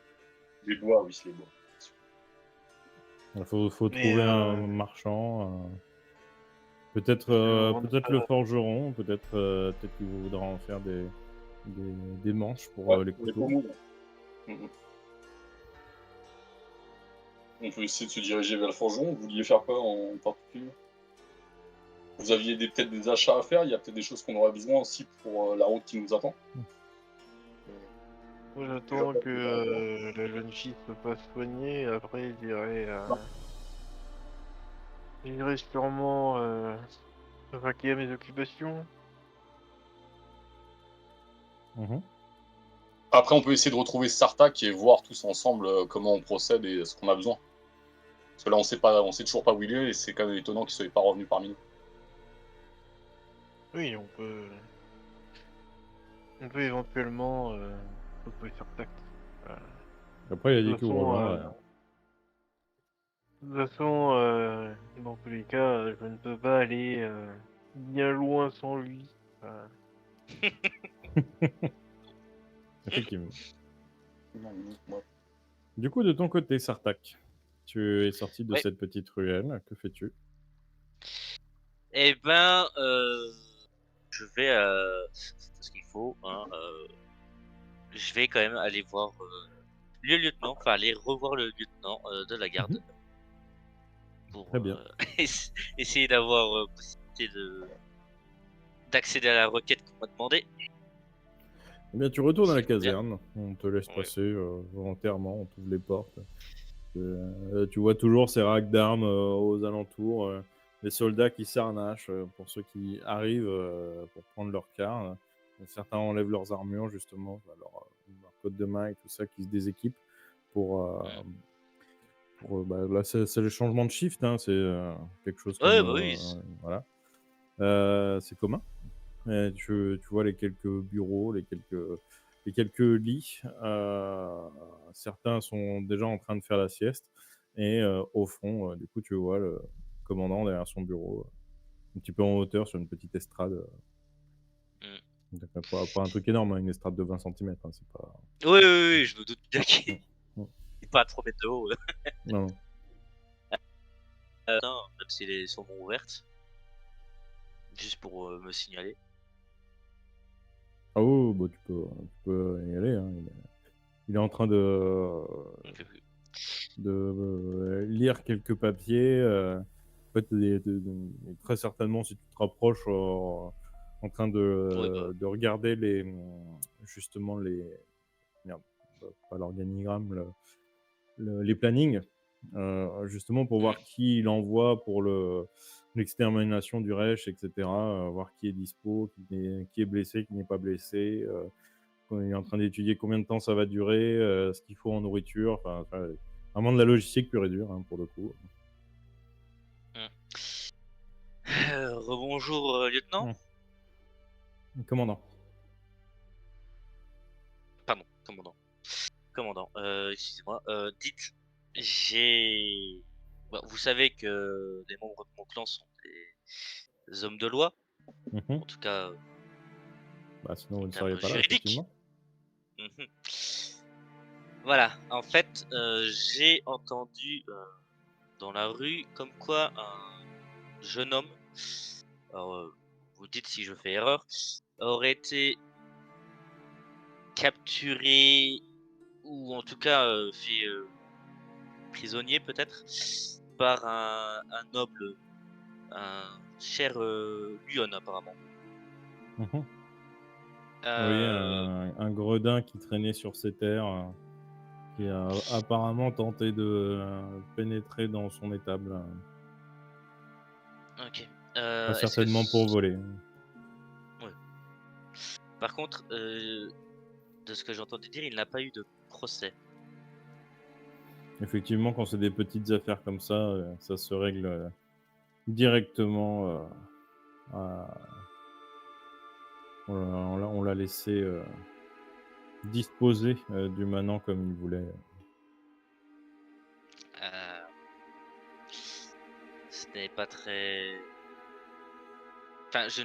Les bois, oui, les bois. Il faut Mais, trouver un marchand. Peut-être vendre peut-être ça- le forgeron, peut-être qu'il voudra en faire des manches pour Ouais, les les couteaux. pommeaux. On peut essayer de se diriger vers le forgeron. Vous vouliez faire quoi en particulier? Vous aviez peut-être des achats à faire. Il y a peut-être des choses qu'on aurait besoin aussi pour la route qui nous attend. Moi, j'attends que la jeune fille se fasse soigner. Après, j'irai sûrement vaquer à mes occupations. Mhm. Après, on peut essayer de retrouver Sartak et voir tous ensemble comment on procède et ce qu'on a besoin. Parce que là, on sait toujours pas où il est et c'est quand même étonnant qu'il soit pas revenu parmi nous. Oui, on peut éventuellement trouver sur tact. Après, il a De dit toute qu'il vous façon, rejoindrait. dans tous les cas, je ne peux pas aller bien loin sans lui. Effectivement. Ouais. Du coup, de ton côté, Sartak, tu es sorti de Ouais. cette petite ruelle. Que fais-tu? Eh ben, je vais c'est ce qu'il faut, hein, je vais quand même aller voir le lieutenant, enfin aller revoir le lieutenant de la garde pour Très bien. essayer d'avoir possibilité d'accéder à la requête qu'on m'a demandé. Eh bien, tu retournes à la Si tout va bien. caserne. On te laisse Ouais. passer volontairement. On t'ouvre les portes. Tu vois toujours ces racks d'armes aux alentours. Les soldats qui s'arnachent pour ceux qui arrivent pour prendre leur quart. Certains enlèvent leurs armures, justement, leur côte de main et tout ça, qui se déséquipent là, c'est le changement de shift, hein, c'est quelque chose Ouais, comme. bah oui. Voilà. C'est commun. Tu vois les quelques bureaux, les quelques lits. Certains sont déjà en train de faire la sieste. Et au fond, du coup, tu vois le commandant derrière son bureau, un petit peu en hauteur sur une petite estrade. Donc, pas un truc énorme, hein, une estrade de 20 cm. C'est pas. Oui, oui, oui, je me doute bien qu'il Mm. est pas à 3 mètres de haut. Non, non. Non, même si les sont ouvertes. Juste pour me signaler. Ah oui, bah, tu peux y aller. Hein. Il est en train de lire quelques papiers. En fait, très certainement, si tu te rapproches, en train Ouais, bah. de regarder justement merde, pas l'organigramme, les plannings, justement pour voir qui il envoie pour l'extermination du Reich, etc. Voir qui est dispo, qui est blessé, qui n'est pas blessé. Il est en train d'étudier combien de temps ça va durer, ce qu'il faut en nourriture. Enfin, vraiment de la logistique pure et dure, hein, pour le coup. Rebonjour, lieutenant. Commandant. Pardon, commandant, excusez-moi. Dites, j'ai. Bah, vous savez que les membres de mon clan sont des hommes de loi, Mhm. en tout cas Bah, sinon, vous ne termes seriez pas là, juridiques. effectivement. Mhm. Voilà, en fait, j'ai entendu dans la rue comme quoi un jeune homme alors, vous dites si je fais erreur, aurait été capturé ou en tout cas fait prisonnier peut-être par un noble, un cher Lyon apparemment. Mhm. Oui, Euh, un gredin qui traînait sur ces terres, qui a apparemment tenté de pénétrer dans son étable, ok. pas Est-ce que certainement pour voler. ouais. Par contre, de ce que j'ai entendu dire, il n'a pas eu de procès. Effectivement, quand c'est des petites affaires comme ça se règle directement. On l'a laissé disposer du manant comme il voulait. Euh, ce n'est pas très. Enfin, je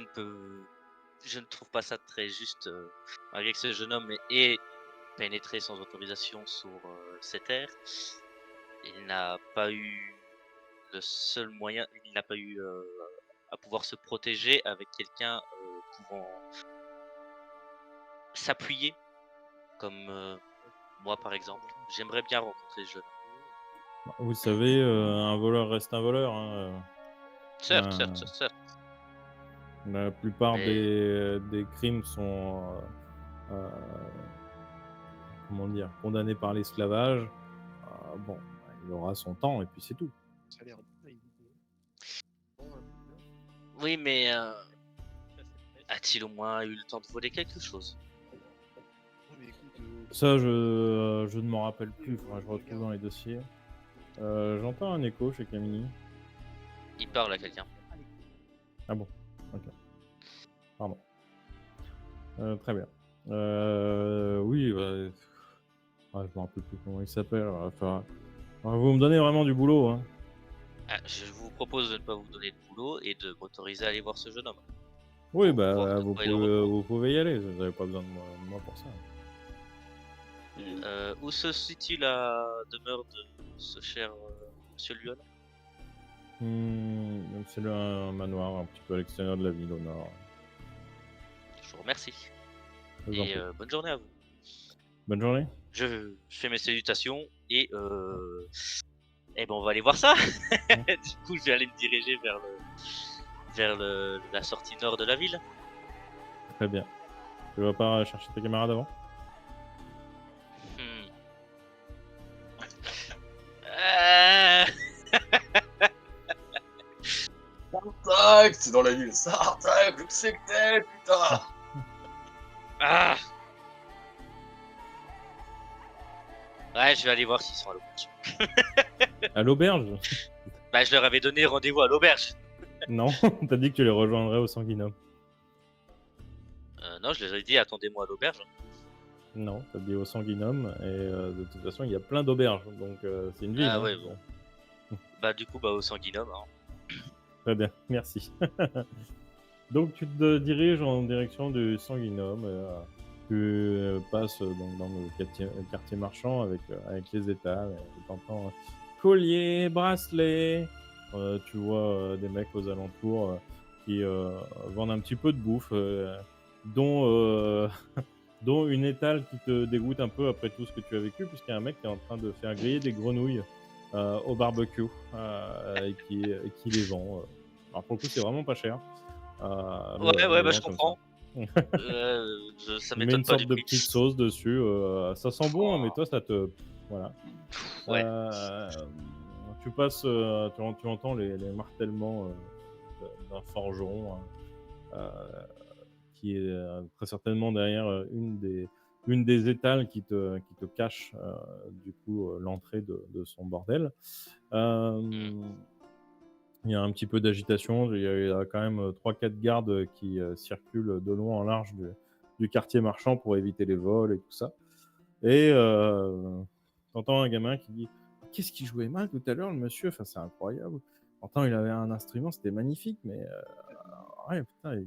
ne trouve pas ça très juste, malgré que ce jeune homme ait pénétré sans autorisation sur ces terres. Il n'a pas eu le seul moyen, il n'a pas eu à pouvoir se protéger avec quelqu'un pouvant s'appuyer, comme moi par exemple. J'aimerais bien rencontrer ce jeune homme. Vous savez, un voleur reste un voleur, hein. Certes, certes, certes, La plupart mais des crimes sont, heu, comment dire? Condamnés par l'esclavage. Bon, il aura son temps et puis c'est tout. Ça a l'air bien évident. oui, mais a-t-il au moins eu le temps de voler quelque chose? Mais écoute, Ça, je ne m'en rappelle plus, faudra que je retrouve dans les dossiers. J'entends un écho chez Camille. Il parle à quelqu'un. Ah bon? OK. Pardon. Très bien. Oui, ouais, je me rappelle plus comment il s'appelle. Enfin, vous me donnez vraiment du boulot, hein. Ah, je vous propose de ne pas vous donner de boulot et de m'autoriser à aller voir ce jeune homme. Oui, Pour voir bah, de quoi il retourne. vous pouvez y aller, vous avez pas besoin de moi pour ça. Où se situe la demeure de ce cher monsieur Lyon? Donc c'est un manoir un petit peu à l'extérieur de la ville, au nord. Je vous remercie. Je vous en Et prie. bonne journée à vous. Bonne journée. Je fais mes salutations et ben on va aller voir ça. Du coup, je vais aller me diriger vers la sortie nord de la ville. Très bien. Tu vas pas chercher tes camarades avant? Hmm. Euh, Sartak, c'est dans la ville. Sartak, où c'est que t'es, putain? Ah. Ouais, je vais aller voir s'ils sont à l'auberge. À l'auberge? Bah, je leur avais donné rendez-vous à l'auberge. Non, t'as dit que tu les rejoindrais au Sanguinum. Non, je leur ai dit attendez-moi à l'auberge. Non, t'as dit au Sanguinum et de toute façon, il y a plein d'auberges, donc c'est une ville, Ah hein. ouais, bon. Bah, du coup, bah, au Sanguinum. Hein. Très bien, merci. Donc tu te diriges en direction du Sanguinum, tu passes donc dans le quartier marchand avec les étals, et t'entends collier, bracelet. Tu vois des mecs aux alentours qui vendent un petit peu de bouffe, dont, dont une étale qui te dégoûte un peu après tout ce que tu as vécu, puisqu'il y a un mec qui est en train de faire griller des grenouilles au barbecue et qui les vend. Alors pour le coup, c'est vraiment pas cher. Ouais, Mais ouais, bah, bon, je comme comprends. ça. Ça Il met une m'étonne pas sorte du de prix. petite sauce dessus. Ça sent bon, hein, mais Oh, toi, ça te. Voilà. ouais. Tu passes, tu entends les martèlements d'un forgeron hein, qui est très certainement derrière une des étals qui te cache du coup l'entrée de son bordel. Il y a un petit peu d'agitation, il y a quand même 3-4 gardes qui circulent de long en large du quartier marchand pour éviter les vols et tout ça. Et t'entends un gamin qui dit: «Qu'est-ce qu'il jouait mal tout à l'heure le monsieur? Enfin, c'est incroyable. Pourtant il avait un instrument, c'était magnifique, mais ouais, putain,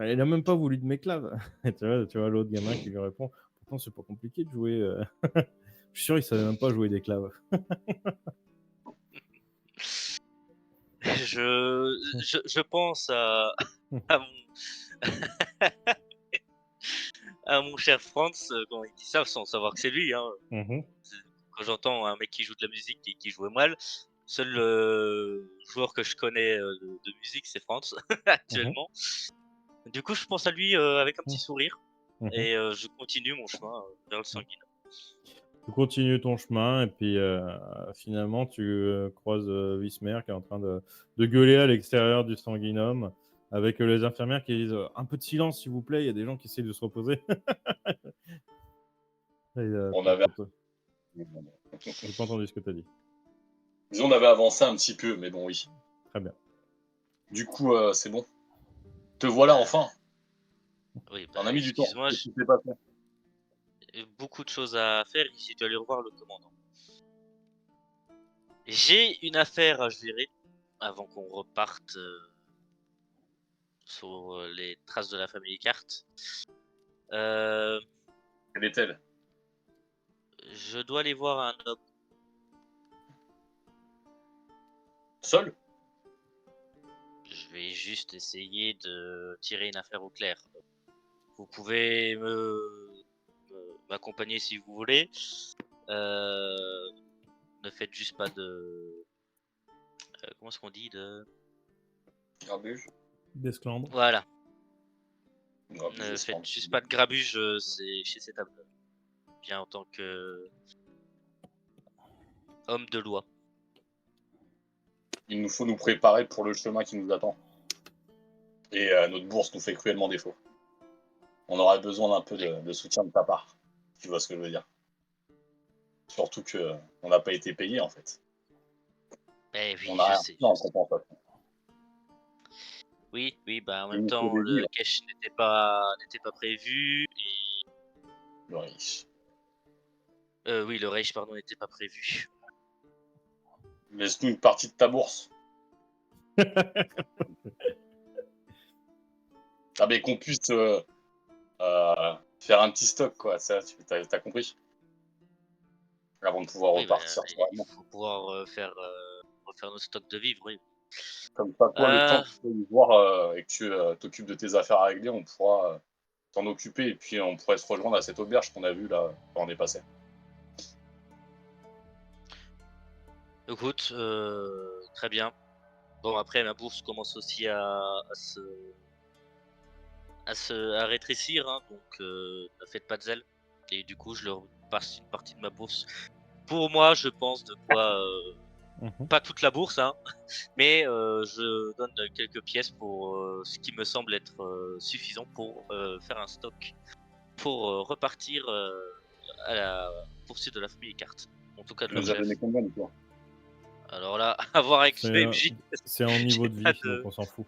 il a même pas voulu de mes claves». Et tu vois l'autre gamin qui lui répond: «Pourtant c'est pas compliqué de jouer, Je suis sûr il savait même pas jouer des claves». je pense à mon à mon cher Franz quand il dit ça sans savoir que c'est lui. Hein. Mhm. Quand j'entends un mec qui joue de la musique et qui jouait mal, seul joueur que je connais de musique, c'est Franz actuellement. Du coup, je pense à lui avec un petit sourire Mhm. et je continue mon chemin vers le sanguine. Tu continues ton chemin et puis finalement tu croises Wismer qui est en train de gueuler à l'extérieur du sanguinum avec les infirmières qui disent un peu de silence s'il vous plaît, il y a des gens qui essayent de se reposer. Et, On avait... J'ai pas entendu ce que tu as dit. Disons, on avait avancé un petit peu, mais bon, oui. Très bien. Du coup, c'est bon. Te voilà enfin. Oui, On a mis du temps. excuse-moi, Qu'est-ce qui s'est passé? j'ai beaucoup de choses à faire. J'ai dû aller revoir le commandant. J'ai une affaire à gérer avant qu'on reparte sur les traces de la famille Carte. Quelle est-elle? Je dois aller voir un homme. Seul? Je vais juste essayer de tirer une affaire au clair. Vous pouvez m'accompagner si vous voulez. Ne faites juste pas de... comment est-ce qu'on dit de... Grabuge. D'esclandre. Voilà. Grabuge, Ne c'est faites juste pas de grabuge c'est chez ces tables. Bien en tant que homme de loi. Il nous faut nous préparer pour le chemin qui nous attend. Et notre bourse nous fait cruellement défaut. On aurait besoin d'un peu de soutien de ta part. Tu vois ce que je veux dire? Surtout que on n'a pas été payé en fait. Eh oui, On a je rien sais. fait en compensation. Oui, bah en Il même nous faut temps, des le livres. cash n'était pas prévu. Et... Le riche. oui, le Reich, pardon, n'était pas prévu. Laisse-nous une partie de ta bourse. Ah mais qu'on puisse faire un petit stock quoi, ça, t'as compris? Avant de pouvoir Oui, bah, repartir il sereinement. faut pouvoir refaire nos stocks de vivres, oui. Comme ça, toi, le temps Euh, que tu peux nous voir et que tu t'occupes de tes affaires à régler, on pourra t'en occuper et puis on pourrait se rejoindre à cette auberge qu'on a vue là quand on est passé. écoute, très bien. Bon, après, ma bourse commence aussi à rétrécir, hein, donc ne faites pas de zèle. Et du coup, je leur passe une partie de ma bourse. Pour moi, je pense de quoi... pas toute la bourse, hein, mais je donne quelques pièces pour ce qui me semble être suffisant pour faire un stock pour repartir à la poursuite de la famille Carte. En tout cas de Tu leur nous as chef. donné combien du coup? Alors là, à voir avec C'est le MJ. c'est en niveau de pas vie, de- donc on s'en fout.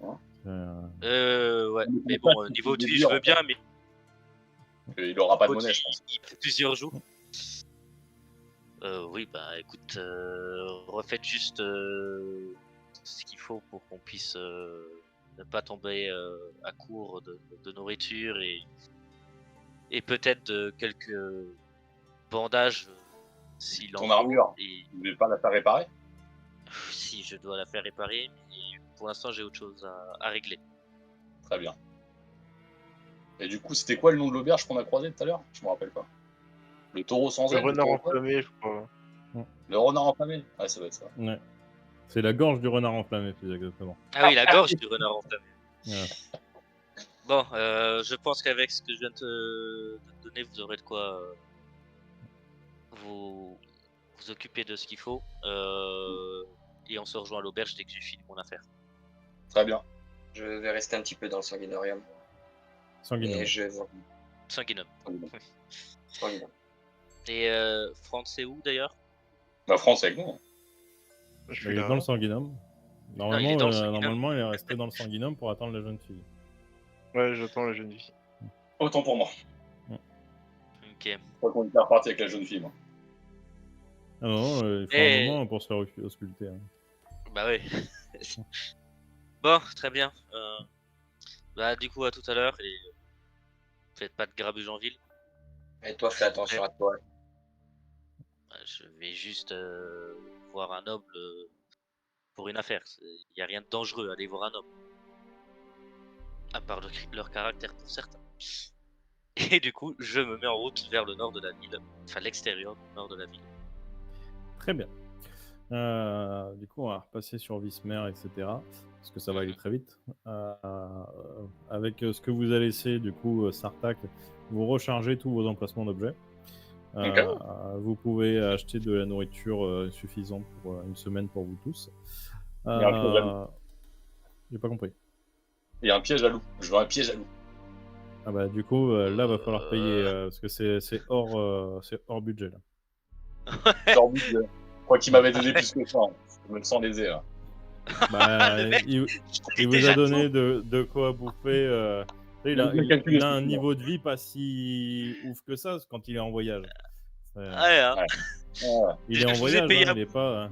Hein Ouais, Mais mais comment bon, ça, tu niveau peux de vie, dire, je veux en fait bien, mais Il aura pas de niveau de monnaie, vie, je pense. il fait plusieurs jours. Oui, bah écoute, refaites juste ce qu'il faut pour qu'on puisse ne pas tomber à court de nourriture et peut-être de quelques bandages s'il en Ton faut. armure, Et tu voulais pas la faire réparer? si je dois la faire réparer, mais pour l'instant j'ai autre chose à régler. Très bien. Et du coup, c'était quoi le nom de l'auberge qu'on a croisé tout à l'heure? Je me rappelle pas. Le taureau sans Le aile? renard taureau quoi? enflammé, je crois. Le renard enflammé? Ouais, ça doit être ça. Ouais. C'est la gorge du renard enflammé, plus exactement. Ah oui, la gorge du renard enflammé. Ouais. Bon, je pense qu'avec ce que je viens de te donner, vous aurez de quoi vous occuper de ce qu'il faut. Et on se rejoint à l'auberge dès que j'ai fini mon affaire. Très bien. Je vais rester un petit peu dans le sanguinarium. Sanguinum. Et je vois. Sanguinum. Sanguinarium. Et Franck, c'est où d'ailleurs? La France avec nous. Je Il suis est là. dans le sanguinum. il Normalement, est dans le sanguinum. normalement, il est resté dans le sanguinum pour attendre la jeune fille. Ouais, j'attends la jeune fille. Autant pour moi. Ok. Je crois qu'on était reparti avec la jeune fille, moi. Ah non, il faut Et- un moment pour se faire ausculter. Hein. Bah oui. Bon, très bien. Bah du coup à tout à l'heure et faites pas de grabuge en ville. Et toi, fais attention à toi. Je vais juste voir un noble pour une affaire. Il n'y a rien de dangereux à aller voir un homme. À part leur caractère pour certains. Et du coup, je me mets en route vers le nord de la ville. Enfin, l'extérieur du nord de la ville. Très bien. Du coup, on va repasser sur Vismer, etc. Parce que ça va aller très vite. Avec ce que vous a laissé, du coup, Sartak, vous rechargez tous vos emplacements d'objets. Vous pouvez acheter de la nourriture suffisante pour une semaine pour vous tous. Il y a un piège à loup. J'ai pas compris. Il y a un piège à loup. Je veux un piège à loup. Ah bah du coup, là, va falloir payer, parce que c'est hors budget, là. Genre, je crois qu'il m'avait donné plus que ça. Hein. Je me sens lésé, là. Bah, Le mec, il vous a donné de quoi bouffer. Il a un niveau de vie pas si ouf que ça quand il est en voyage. Ouais, hein. Ouais. Il est en Je vous ai voyage, payé hein, il est pas...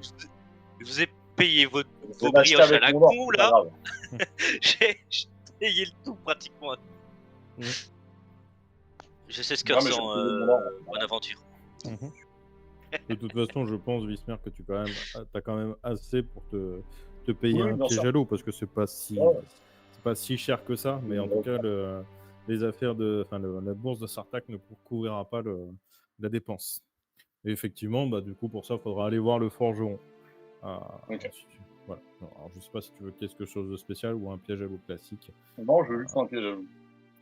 Je vous ai payé vos Faut l'acheter brioches à avec la mon or, con, c'est pas là. grave. J'ai payé le tout pratiquement. Mm. Je sais ce que Non, mais je ressent vais payer mon or. bonne aventure. Mhm. De toute façon, je pense, Vismer, que t'as quand même assez pour te payer Oui, un bien piège sûr. à l'eau, parce que c'est pas si cher que ça, mais en tout cas, les affaires la bourse de Sartak ne couvrira pas la dépense. Et effectivement, bah, du coup, pour ça, il faudra aller voir le forgeron. Ok. Voilà. Alors, je sais pas si tu veux quelque chose de spécial ou un piège à l'eau classique. Non, je veux juste un piège à loup.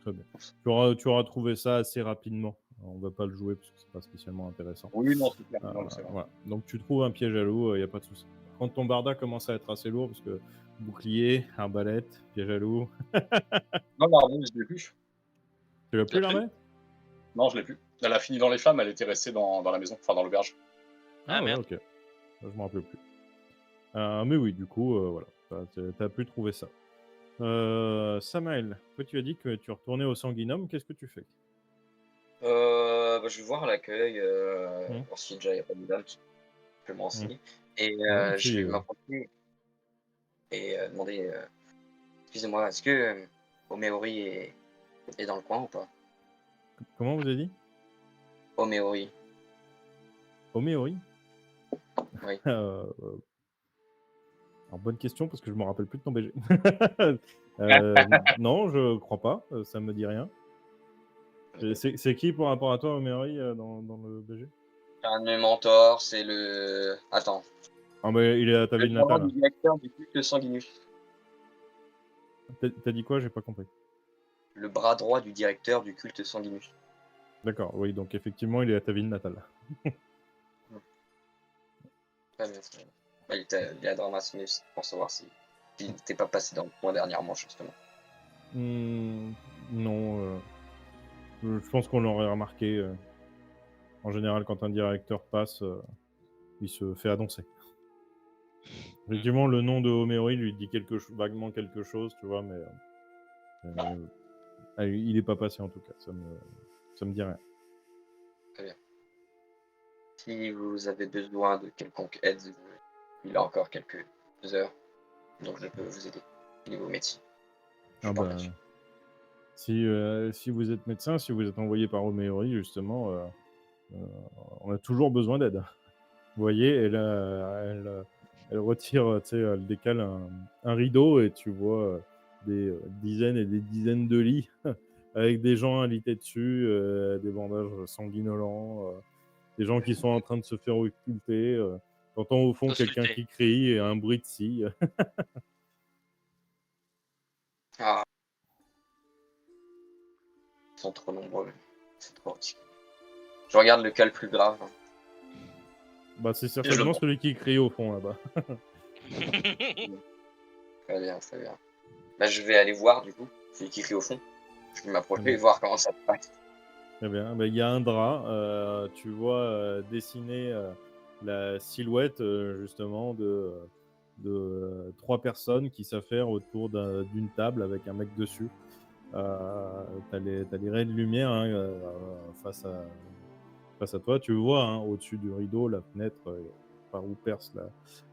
Très bien. Tu auras trouvé ça assez rapidement. Alors, on va pas le jouer parce que c'est pas spécialement intéressant. Oui, non, c'est clair. Non, c'est vrai. Voilà. Donc tu trouves un piège à loup, y a pas de souci. Par contre, ton barda commence à être assez lourd parce que bouclier, arbalète, piège à loup. Non, l'armée, je l'ai plus. Tu l'as plus l'as l'armée? Non, je l'ai plus. Elle a fini dans les flammes, elle était restée dans la maison, enfin dans l'auberge. Ah, ouais, merde. ok. Je me rappelle plus. Mais oui, du coup, voilà. T'as pu trouver ça. Samael, toi tu as dit que tu retournais au Sanguinum, qu'est-ce que tu fais? Bah, je vais voir à l'accueil, Mmh. voir si déjà il n'y a pas de dame, je vais me renseigner. Et Ouais, je si, vais m'approcher et demander excusez-moi, est-ce que Omeori est dans le coin ou pas? comment vous avez dit? Omeori, Omeori? oui. Alors, bonne question parce que je me rappelle plus de ton BG. Non, je crois pas, ça me dit rien. C'est qui par rapport à toi, Omeori, dans le BG? Un de mes mentors, c'est le. Attends. Ah, mais il est à ta Le ville bras natale. du directeur du culte sanguinus. T'as dit quoi? J'ai pas compris. Le bras droit du directeur du culte sanguinus. D'accord, oui, donc effectivement, il est à ta ville natale. Très bien, très bien. Bah, il est à Dramasmus pour savoir s'il n'était pas passé dans le coin dernièrement, justement. Non, je pense qu'on l'aurait remarqué. En général, quand un directeur passe, il se fait annoncer. Effectivement, le nom de Omeori lui dit vaguement quelque chose, tu vois, mais il est pas passé en tout cas, ça me dit rien. Très bien. Si vous avez besoin de quelconque aide, il a encore quelques heures, donc je peux vous aider au niveau médecine. Je Ah parle bah, là-dessus. si vous êtes médecin, si vous êtes envoyé par Omeori, justement, on a toujours besoin d'aide. Vous voyez, elle retire, tu sais, elle décale un rideau et tu vois des dizaines et des dizaines de lits avec des gens alités dessus, des bandages sanguinolents, des gens qui sont en train de se faire occulter. T'entends au fond quelqu'un Ausculter. qui crie et un bruit de scie. Ah, ils sont trop nombreux, c'est trop risqué. Je regarde le cas le plus grave. Bah, c'est le certainement prends. celui qui crie au fond là-bas. Très bien, très bien. Bah, je vais aller voir du coup, celui qui crie au fond. Je vais m'approcher Très et bien. voir comment ça se passe. Très bien. Il y a un drap. Tu vois dessiner la silhouette justement de 3 personnes qui s'affairent autour d'une table avec un mec dessus. T'as les raies de lumière hein, face à toi. Tu vois hein, au-dessus du rideau la fenêtre par où perce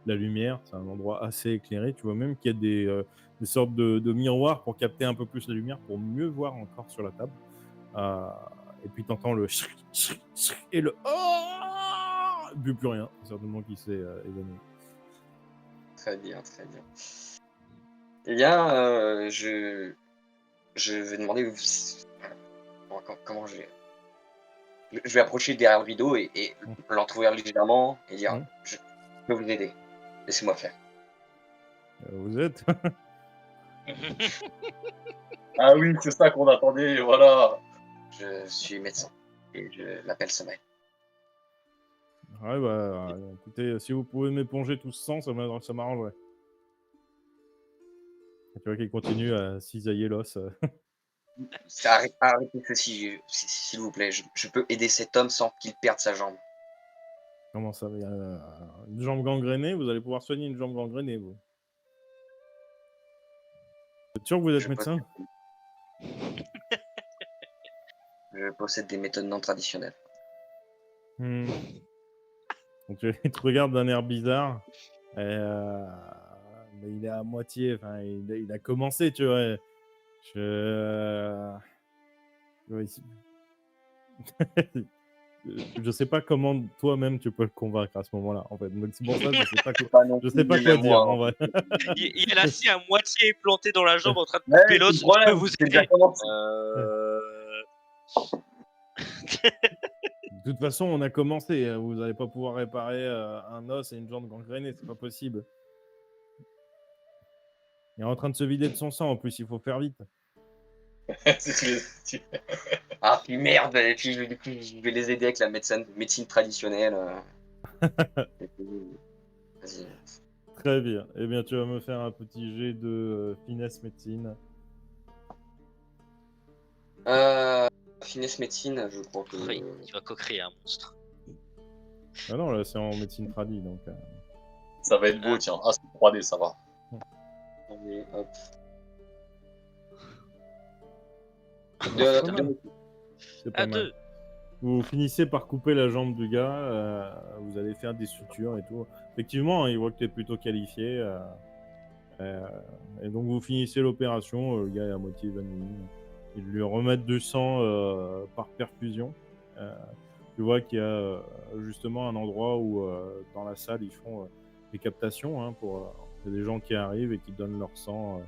la lumière. C'est un endroit assez éclairé. Tu vois même qu'il y a des sortes de miroirs pour capter un peu plus la lumière, pour mieux voir encore sur la table. Et puis t'entends le et le plus rien, certainement qui s'est évanoui. très bien, très bien. Eh bien, je vais demander comment je vais approcher derrière le rideau et l'entrouvrir légèrement et dire je peux vous aider. Laissez-moi faire. Vous êtes Ah oui, c'est ça qu'on attendait, voilà. Je suis médecin et je m'appelle Samael. Ouais, bah, écoutez, si vous pouvez m'éponger tout ce sang, ça m'arrangerait. Tu vois qu'il continue à cisailler l'os. Arrêtez ceci, s'il vous plaît. Je peux aider cet homme sans qu'il perde sa jambe. Comment ça? Il y a une jambe gangrénée, vous allez pouvoir soigner une jambe gangrénée, vous. Vous êtes sûr que vous êtes Je médecin? Je possède des méthodes non traditionnelles. Donc, il te regarde d'un air bizarre. Et, mais il est à moitié, enfin, il a commencé, tu vois. Ouais, je sais pas comment toi-même tu peux le convaincre à ce moment-là, en fait. Donc c'est pour ça, je sais pas quoi dire, en vrai. Il est là assis à moitié planté dans la jambe en train de Ouais, couper l'os. c'est le problème, Je peux vous c'est déjà aider. commencé. De toute façon, on a commencé. Vous n'allez pas pouvoir réparer un os et une jambe gangrénée, c'est pas possible. Il est en train de se vider de son sang, en plus, il faut faire vite. Ah puis merde, et puis du coup je vais les aider avec la médecine traditionnelle. Et puis, vas-y. Très bien. Eh bien, tu vas me faire un petit jet de finesse médecine. Finesse médecine, je crois que. Oui, tu vas co-créer un monstre. Ah non, là, c'est en médecine tradie, donc... Ça va être beau, tiens. Ah, c'est 3D, ça va. Allez, hop. C'est pas mal. C'est pas À mal. deux. Vous finissez par couper la jambe du gars, vous allez faire des sutures et tout. Effectivement, hein, il voit que tu es plutôt qualifié. Et donc vous finissez l'opération, le gars est à moitié évanoui. Ils lui remettent du sang par perfusion. Tu vois qu'il y a justement un endroit où dans la salle ils font des captations hein, pour il y a des gens qui arrivent et qui donnent leur sang.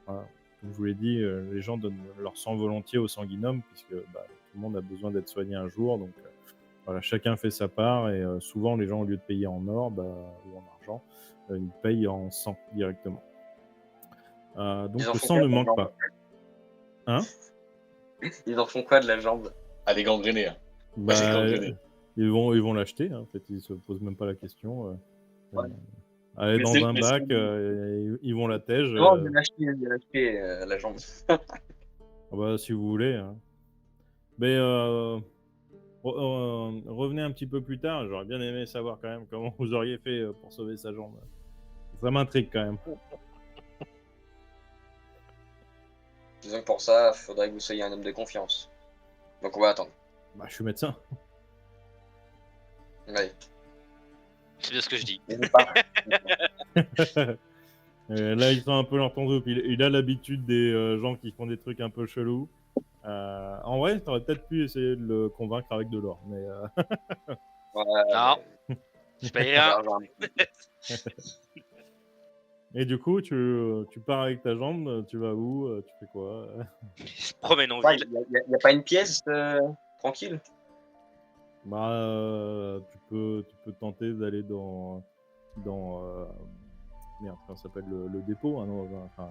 Voilà. Comme je vous l'ai dit, les gens donnent leur sang volontiers au sanguinum puisque tout le monde a besoin d'être soigné un jour. Donc voilà, chacun fait sa part et souvent les gens au lieu de payer en or ou en argent, ils payent en sang directement. Donc le sang ne manque pas. Hein? Ils en font quoi de la jambe? Elle est gangrénée. Hein. Ils vont l'acheter. Hein. En fait, ils se posent même pas la question. Elle est Mais dans c'est- un mais bac, ils vont la tège. Non, je vais l'acheter la jambe. Si vous voulez. Hein. Mais revenez un petit peu plus tard. J'aurais bien aimé savoir quand même comment vous auriez fait pour sauver sa jambe. Ça m'intrigue quand même. Disons que pour ça, il faudrait que vous soyez un homme de confiance. Donc on va attendre. Je suis médecin. Ouais. C'est bien ce que je dis. Là, ils sont un peu leur ton groupe. Il a l'habitude des gens qui font des trucs un peu chelous. En vrai, t'aurais peut-être pu essayer de le convaincre avec de l'or, mais Voilà, Non. Je paye rien. Et du coup, tu pars avec ta jambe, tu vas où, tu fais quoi? Il se promène en ouais, ville. y a pas une pièce tranquille? Tu peux tenter d'aller dans merde, comment ça s'appelle le dépôt, hein, non, enfin,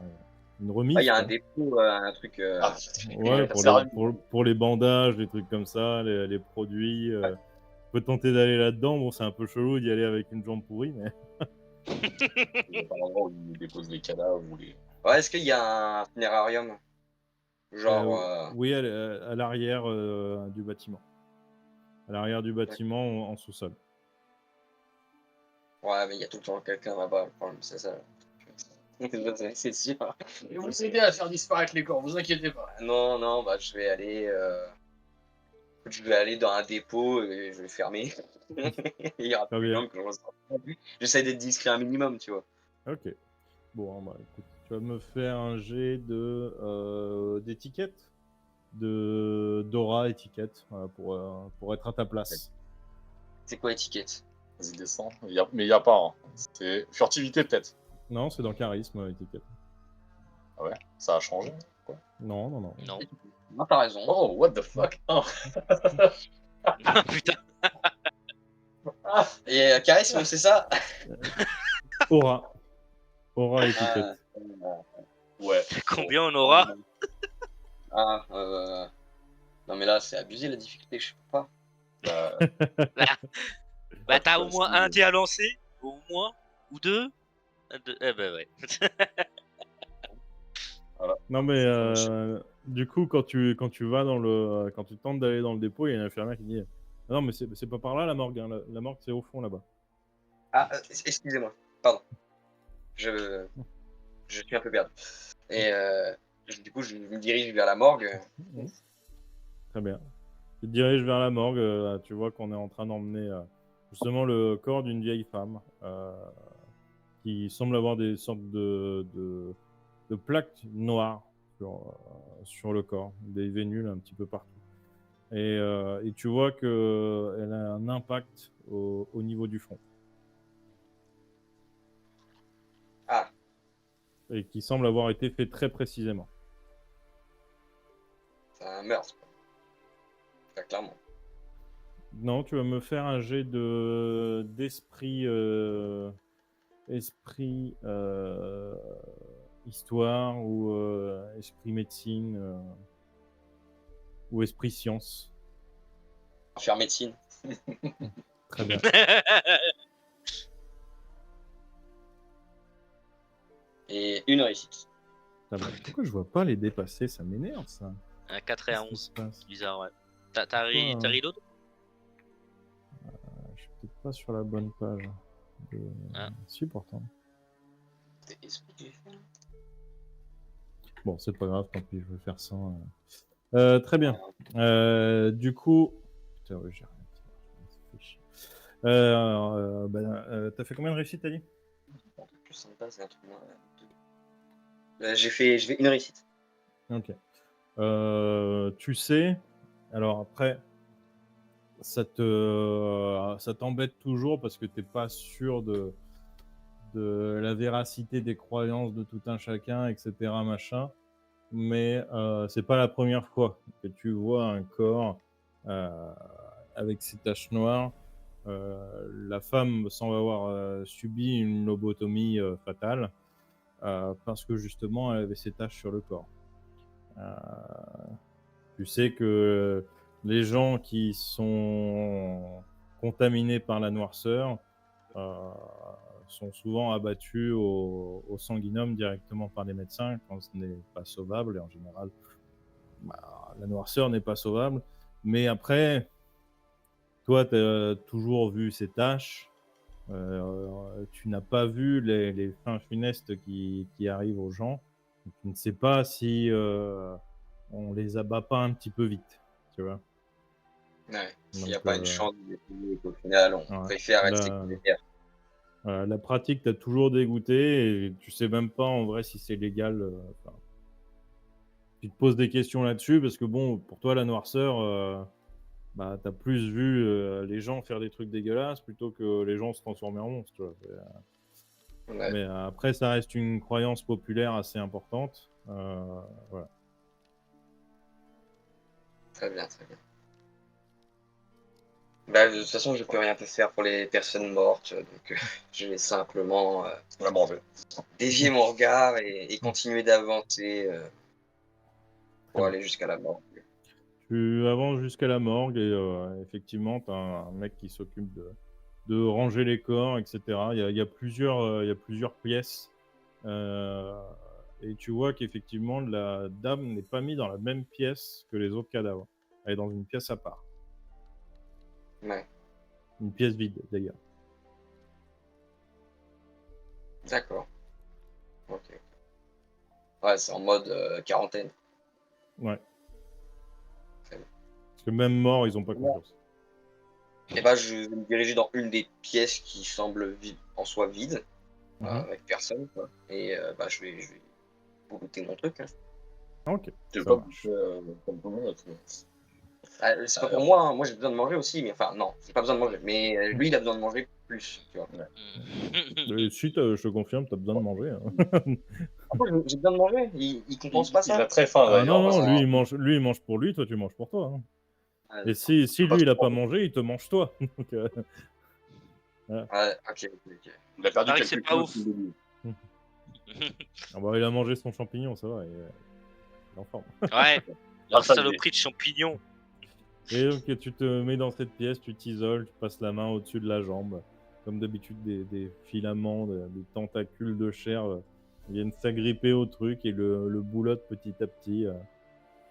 une remise. Il y a un quoi. dépôt, un truc. Ouais, ça pour les bandages, les trucs comme ça, les produits. Tu peux tenter d'aller là-dedans. Bon, c'est un peu chelou d'y aller avec une jambe pourrie, mais. Il y a pas un endroit où ils déposent les cadavres ou les. Ouais, est-ce qu'il y a un funérarium? Genre. Oui, à l'arrière du bâtiment. À l'arrière du bâtiment, en sous-sol. Ouais, mais il y a tout le temps quelqu'un là-bas, le problème, c'est ça. C'est sûr. Je vais vous aider à faire disparaître les corps, vous inquiétez pas. Non, je vais aller. Je vais aller dans un dépôt et je vais fermer. Il y aura Très plus de bien. gens que je ressens. J'essaie d'être discret un minimum, tu vois. Ok. Bon, écoute, tu vas me faire un jet d'étiquette, d'aura étiquette, voilà, pour être à ta place. C'est quoi l'étiquette? Vas-y, descends. Mais il n'y a pas. Hein. C'est furtivité, peut-être. Non, c'est dans charisme, étiquette. Ah ouais, ça a changé. Non, non, non. Non. Non, t'as raison. Oh, what the fuck. Oh. Putain, Et charisme, c'est ça? Aura. Aura étiquette. Ouais. combien on aura? Ah, non mais là, c'est abusé la difficulté, je sais pas. Bah, Bah, t'as au c'est- moins un dé à lancer, au moins, ou deux. Eh ben ouais. Non, mais du coup, quand tu vas quand tu tentes d'aller dans le dépôt, il y a une infirmière qui dit ah non, mais c'est pas par là la morgue, hein. La morgue, c'est au fond là-bas. Ah, excusez-moi, pardon. Je suis un peu perdu. Et du coup, je me dirige vers la morgue. Très bien. Tu te diriges vers la morgue, tu vois qu'on est en train d'emmener justement le corps d'une vieille femme qui semble avoir des sortes de plaques noires sur le corps, des vénules un petit peu partout. Et tu vois qu'elle a un impact au niveau du front. Ah, Et qui semble avoir été fait très précisément. c'est un meurtre. Très clairement. Non, tu vas me faire un jet d'esprit esprit histoire ou esprit médecine ou esprit science. Faire médecine. Très bien. Et une réussite. Très bien. Pourquoi je vois pas les dépasser? Ça m'énerve ça. Un 4 et un Qu'est-ce qui 11. se passe? Bizarre, ouais. T'as reload? Je suis peut-être pas sur la bonne page. Ah. Si, pourtant. C'est esprit que j'ai fait, là. Bon, c'est pas grave, tant pis, je vais faire ça. Très bien. Du coup. Putain, ouais, j'ai rien. Ça fait chier. T'as fait combien de réussites, t'as dit? Un truc plus sympa, c'est un truc moins. Je fais une réussite. Ok. Tu sais, alors après, ça t'embête toujours parce que t'es pas sûr de la véracité des croyances de tout un chacun, etc. machin. Mais c'est pas la première fois que tu vois un corps avec ces taches noires. La femme semble avoir subi une lobotomie fatale parce que justement elle avait ces taches sur le corps. Tu sais que les gens qui sont contaminés par la noirceur sont souvent abattus au sanguinum directement par les médecins quand ce n'est pas sauvable. Et en général, la noirceur n'est pas sauvable. Mais après, toi, tu as toujours vu ces taches. Tu n'as pas vu les fins funestes qui arrivent aux gens. Donc, tu ne sais pas si on les abat pas un petit peu vite, tu vois. Ouais. S'il n'y a Donc, pas une chance d'essayer et qu'au final, on ouais. préfère rester Là, communautaire. la pratique t'a toujours dégoûté et tu sais même pas en vrai si c'est légal. Enfin, tu te poses des questions là-dessus parce que bon, pour toi, la noirceur, bah, t'as plus vu les gens faire des trucs dégueulasses plutôt que les gens se transformer en monstres. Tu vois. Ouais. Mais après, ça reste une croyance populaire assez importante. Voilà. Très bien, très bien. Bah, de toute façon, je peux rien te faire pour les personnes mortes, donc je vais simplement on va manger. dévier mon regard et continuer d'avancer pour Très aller jusqu'à la mort. Tu avances jusqu'à la morgue et effectivement, tu as un mec qui s'occupe de ranger les corps, etc. Il y a plusieurs pièces. Et tu vois qu'effectivement, la dame n'est pas mise dans la même pièce que les autres cadavres. Elle est dans une pièce à part. Ouais, Une pièce vide, d'ailleurs. d'accord. Ok. Ouais, c'est en mode quarantaine. Ouais. Très bien. Parce que même morts, ils ont pas Ouais. confiance. Et bah, je vais me diriger dans une des pièces qui semble en soi vide, avec personne, quoi. Et bah, je vais boulotter mon truc. Hein. Ok, Tu veux ça pas marche. comme tout le monde. C'est pas pour moi, hein. Moi j'ai besoin de manger aussi, mais enfin non, j'ai pas besoin de manger. Mais lui il a besoin de manger plus, tu vois. Si, je te confirme, t'as besoin de manger. Hein. Ah, moi j'ai besoin de manger, il compense pas Il a ça? très faim Ah non, d'ailleurs. non, parce lui il mange pour lui, toi tu manges pour toi. Hein. Ah, Et d'accord. si lui il a pas mangé, il te mange toi. Donc, Ouais, ok, ok. Il a perdu Ah oui, c'est quelques pas kilos ouf. depuis le début. ah bah, il a mangé son champignon, ça va, il est en forme. Ouais, Grâce à lui. saloperie de champignons. Et donc tu te mets dans cette pièce, tu t'isoles, tu passes la main au-dessus de la jambe. Comme d'habitude, des filaments, des tentacules de chair viennent s'agripper au truc et le boulotte petit à petit.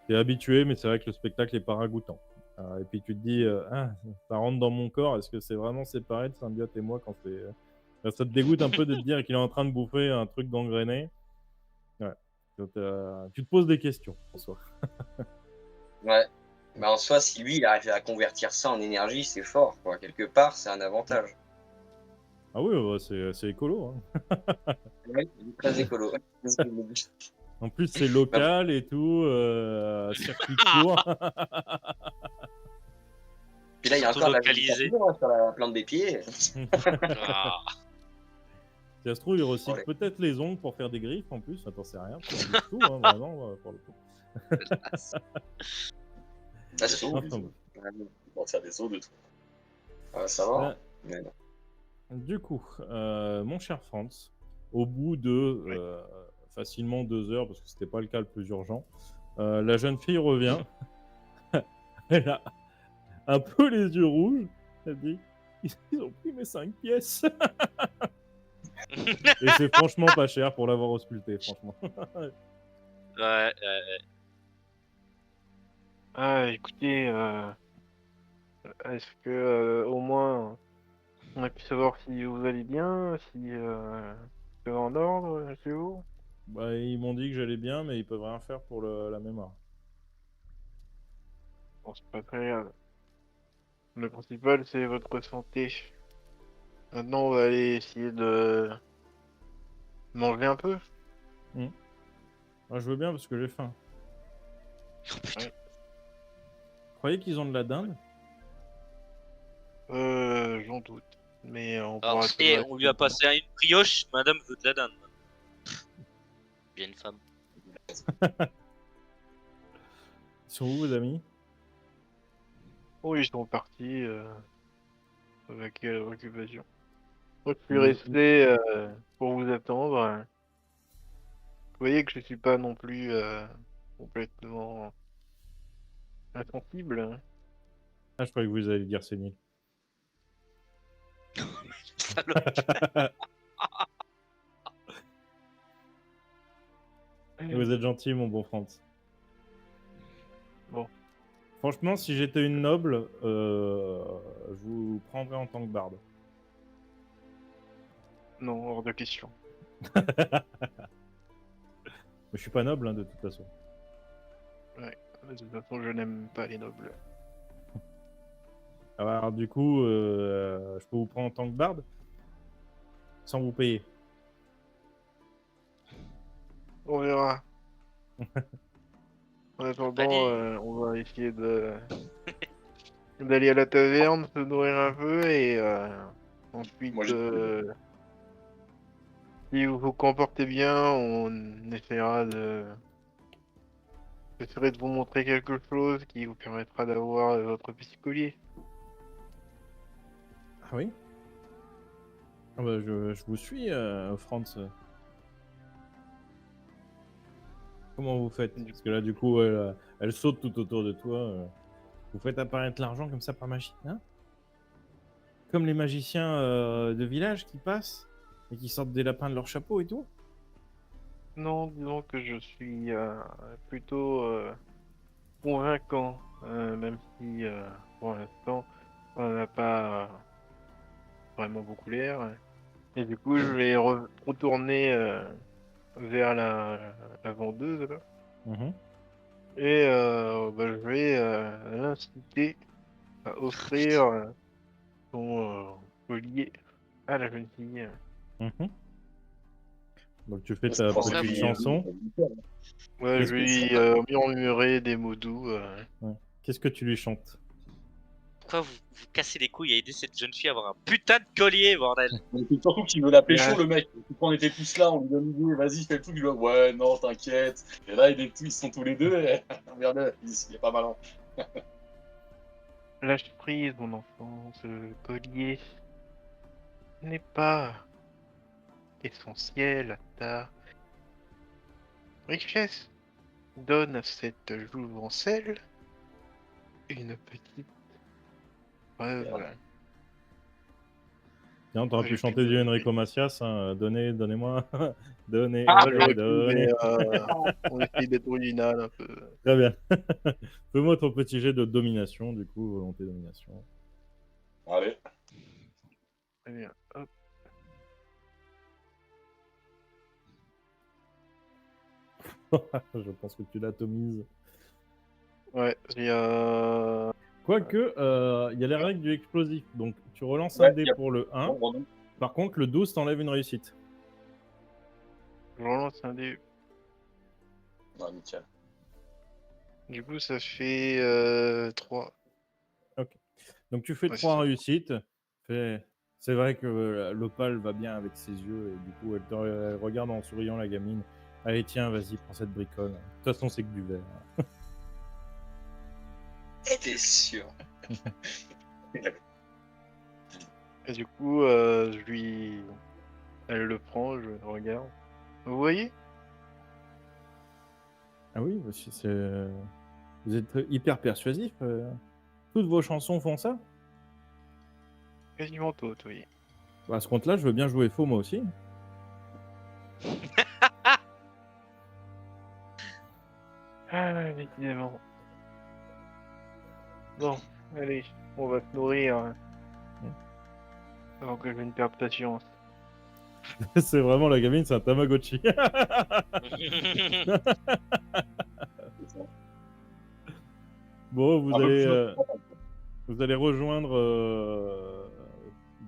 T'es habitué, mais c'est vrai que le spectacle est pas ragoûtant. Et puis tu te dis, ah, ça rentre dans mon corps, est-ce que c'est vraiment séparé de Symbiote et moi quand c'est... ça te dégoûte un peu de te dire qu'il est en train de bouffer un truc gangréné. Ouais. Donc, tu te poses des questions, en soi. Ouais. Bah en soi, si lui il arrive à convertir ça en énergie, c'est fort, quoi. Quelque part, c'est un avantage. Ah oui, ouais, c'est écolo. Hein. Ouais, il est très écolo. En plus, c'est local et tout, circuit court. Puis là, il y a Surtout encore de la localisé. végétation, hein, sur la plante des pieds. Ah. Si ça se trouve, il recycle Ouais. peut-être les ongles pour faire des griffes en plus, t'en sais rien. C'est du tout, hein, vraiment, pour le coup. Ah, c'est Enfin, tout. bon. Il va faire des os de tout. Ça va. Ouais. Mais non. Du coup, mon cher Franz, au bout de facilement 2 heures, parce que c'était pas le cas le plus urgent, la jeune fille revient. Elle a un peu les yeux rouges. Elle dit ils ont pris mes 5 pièces. Et c'est franchement pas cher pour l'avoir ausculté, franchement. Ouais, Ah, écoutez, est-ce que au moins on a pu savoir si vous allez bien, si c'est en ordre chez vous? Bah, ils m'ont dit que j'allais bien, mais ils peuvent rien faire pour la mémoire. Bon, c'est pas très grave. Le principal, c'est votre santé. Maintenant, on va aller essayer de manger un peu. Moi, je veux bien parce que j'ai faim. Oh, putain. Ouais. Vous croyez qu'ils ont de la dinde? J'en doute. Mais on Alors, pourra si on lui a passé une brioche, madame veut de la dinde. Bien une femme. Ils sont où, vos amis? Oh, ils sont partis avec l'occupation. Moi, je suis Ils- resté pour vous attendre. Vous voyez que je suis pas non plus complètement insensible. Ah, je croyais que vous alliez dire sénile. Vous êtes gentil, mon bon Franz. Bon. Franchement, si j'étais une noble, je vous prendrais en tant que barde. Non, hors de question. Mais je suis pas noble, hein, de toute façon. De toute façon, je n'aime pas les nobles. Alors, du coup, je peux vous prendre en tant que barde sans vous payer. On verra. En attendant, Panier. on va essayer d'aller à la taverne, se nourrir un peu et ensuite, Moi, j'ai- si vous vous comportez bien, on essaiera j'essaierai de vous montrer quelque chose qui vous permettra d'avoir votre psycholier. Ah oui? Ah bah, je vous suis, Franz. Comment vous faites? Parce que là, du coup, elle saute tout autour de toi. Vous faites apparaître l'argent comme ça par magie, hein? Comme les magiciens de village qui passent et qui sortent des lapins de leur chapeau et tout? Non, disons que je suis plutôt convaincant, même si pour l'instant, on n'a pas vraiment beaucoup l'air. Et du coup, je vais retourner vers la vendeuse là, Mhm. et bah, je vais l'inciter à offrir son collier à la jeune fille. Mhm. Donc tu fais je ta pensais petite qu'il y chanson. Ouais, je Qu'est-ce vais que- lui murmurer des mots doux. Qu'est-ce que tu lui chantes? Pourquoi vous cassez les couilles à aider cette jeune fille à avoir un putain de collier, bordel? Mais c'est surtout qu'il veut la pécho, Ouais. le mec. Quand on était tous là, on lui donne l'idée, vas-y, fais le truc. Il dit, ouais, non, t'inquiète. Et là, ils sont tous les deux. Et... Regardez, il est pas malin. Lâche prise, mon enfant, ce collier n'est pas essentiel à ta richesse. Donne à cette jouvencelle une petite preuve. Tiens, t'aurais Ouais, pu j'ai chanter plus du de- Enrico Macias, hein, donnez-moi, donnez, Ah, j'aurais pu, donnez. mais on essaye d'être original un peu. Très bien. Fais-moi ton petit jet de domination, du coup, volonté domination. Allez. Très bien. Hop. Je pense que tu l'atomises. Ouais, Quoique, il y a les règles du explosif. Donc, tu relances un Ouais, dé y a- pour le 1. Bon, Renaud. Par contre, le 12 t'enlève une réussite. je relance un dé. Ouais, nickel. Du coup, ça fait 3. Donc, tu fais Ouais, 3 c'est ça. réussites. C'est vrai que l'opale va bien avec ses yeux. Et du coup, elle regarde en souriant la gamine. Allez, tiens, vas-y, prends cette bricole. De toute façon, c'est que du verre. T'es sûr? Et du coup, elle le prend, je regarde. Vous voyez? Ah oui, vous êtes hyper persuasif. Toutes vos chansons font ça. Quasiment tout, oui. À ce compte-là, je veux bien jouer faux, moi aussi. Ah, décidément. Bon, allez, on va se nourrir avant que je ne perde patience. C'est vraiment la gamine, c'est un Tamagotchi. Bon, Un peu plus- vous allez rejoindre.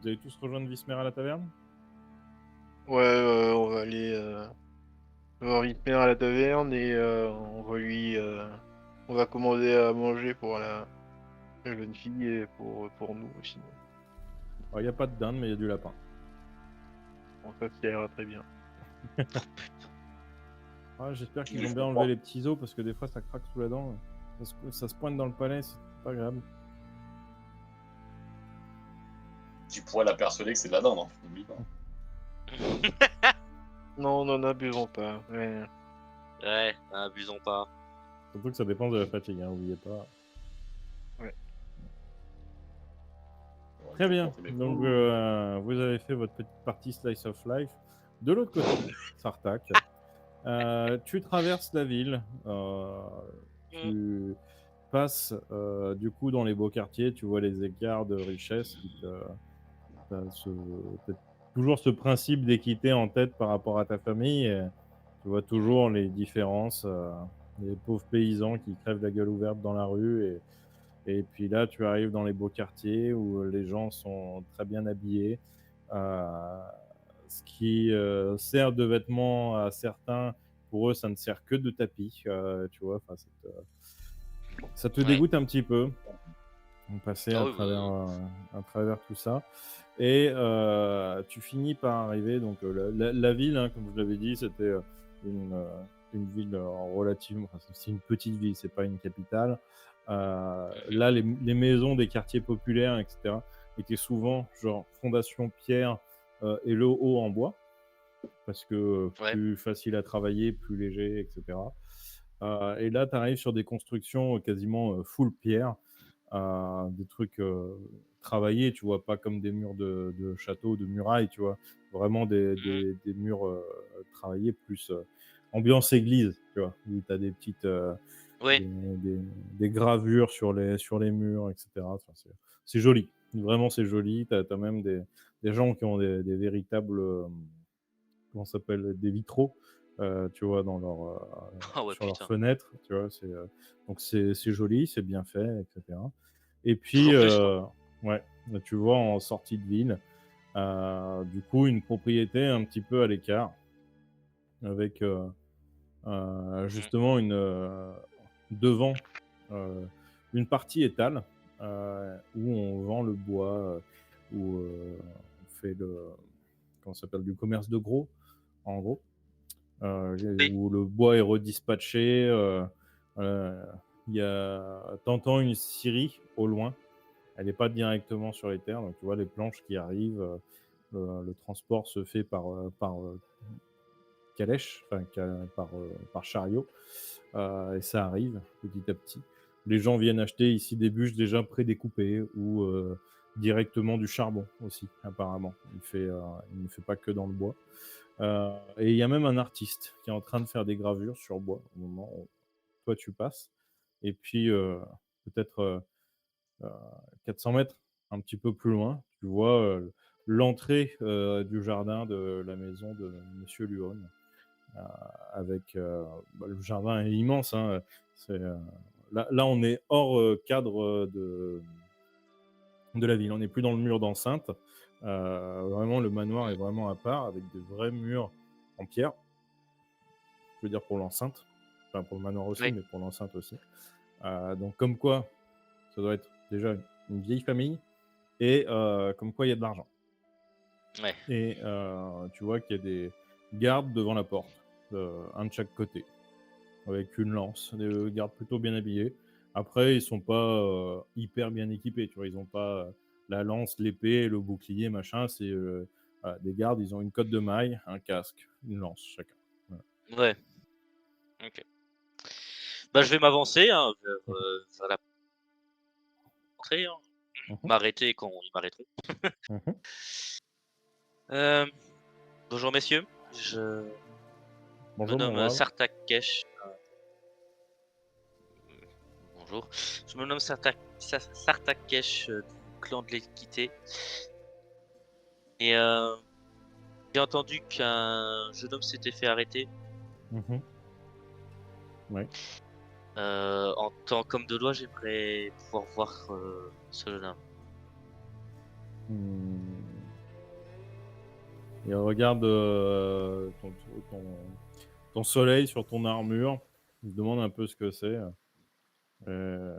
Vous allez tous rejoindre Vismer à la taverne. Ouais, on va aller voir Whitmer à la taverne et on va commander à manger pour la jeune fille et pour nous aussi. Il n'y a pas de dinde, mais il y a du lapin. Bon, ça ira très bien. Ah, j'espère qu'ils ont bien enlevé les petits os parce que des fois ça craque sous la dent. Ça se pointe dans le palais, c'est pas agréable. Tu pourrais la persuader que c'est de la dinde. Hein. N'oublie pas. Non, n'en abusons pas. Ouais. Ouais, abusons pas. Surtout que ça dépend de la fatigue, hein, n'oubliez pas. Très bien. Donc vous avez fait votre petite partie Slice of Life. De l'autre côté, Sartak, tu traverses la ville. Tu passes du coup dans les beaux quartiers. Tu vois les écarts de richesse. T'as toujours ce principe d'équité en tête par rapport à ta famille. Et tu vois toujours les différences. Les pauvres paysans qui crèvent la gueule ouverte dans la rue. Et puis là, tu arrives dans les beaux quartiers où les gens sont très bien habillés. Ce qui sert de vêtements à certains, pour eux, ça ne sert que de tapis. Tu vois, ça te Ouais. dégoûte un petit peu. On passait Ah à oui, à travers tout ça. Et tu finis par arriver. Donc, la ville, hein, comme je l'avais dit, c'était une ville relativement. Enfin, c'est une petite ville, c'est pas une capitale. Là, les maisons des quartiers populaires, etc., étaient souvent genre fondation pierre et le haut en bois, parce que Ouais. plus facile à travailler, plus léger, etc. Et là, tu arrives sur des constructions quasiment full pierre, des trucs travaillés, tu vois, pas comme des murs de château, de murailles, tu vois, vraiment des murs travaillés, plus ambiance église, tu vois, où tu as des petites Oui. des gravures sur les murs, etc. Enfin, c'est joli, vraiment c'est joli. Tu as même des gens qui ont des véritables, comment ça s'appelle, des vitraux, tu vois, dans Ah ouais, sur leurs putain. fenêtres, tu vois. Donc c'est joli, c'est bien fait, etc. Et puis, En plus, ouais, tu vois en sortie de ville, du coup, une propriété un petit peu à l'écart, avec justement devant une partie étale où on vend le bois, où on fait comment ça s'appelle, du commerce de gros, en gros, Oui. où le bois est redispatché. Euh, il y a, t'entends une scierie au loin. Elle n'est pas directement sur les terres, donc tu vois les planches qui arrivent. Le transport se fait par calèche, enfin par chariot, et ça arrive petit à petit. Les gens viennent acheter ici des bûches déjà prédécoupées ou directement du charbon aussi, apparemment. Il ne fait pas que dans le bois. Et il y a même un artiste qui est en train de faire des gravures sur bois au moment où toi tu passes. Et puis peut-être 400 mètres, un petit peu plus loin, tu vois l'entrée du jardin de la maison de Monsieur Luon. Euh, avec le jardin est immense, hein. Là, on est hors cadre de la ville. On n'est plus dans le mur d'enceinte. Vraiment, le manoir est vraiment à part avec des vrais murs en pierre. Je veux dire pour l'enceinte, enfin pour le manoir aussi, Oui. mais pour l'enceinte aussi. Donc comme quoi, ça doit être déjà une vieille famille et comme quoi il y a de l'argent. Ouais. Et tu vois qu'il y a des gardes devant la porte, un de chaque côté, avec une lance, des gardes plutôt bien habillés. Après, ils sont pas hyper bien équipés, tu vois, ils ont pas la lance, l'épée, le bouclier, machin. C'est voilà, des gardes, ils ont une cotte de maille, un casque, une lance chacun. Voilà. Ouais. Ok. Bah, je vais m'avancer hein, vers la rentrée, hein. Mhm, M'arrêter quand ils m'arrêteront. mhm. Euh, Bonjour messieurs, je me Bonjour mon nomme brave. Sartakesh. Bonjour. Je me nomme Sartakesh du clan de l'équité. Et j'ai entendu qu'un jeune homme s'était fait arrêter Mhm. Ouais. en tant qu'homme de loi. J'aimerais pouvoir voir ce jeune homme. Hmm. Il regarde ton, ton soleil sur ton armure. Il se demande un peu ce que c'est. Euh,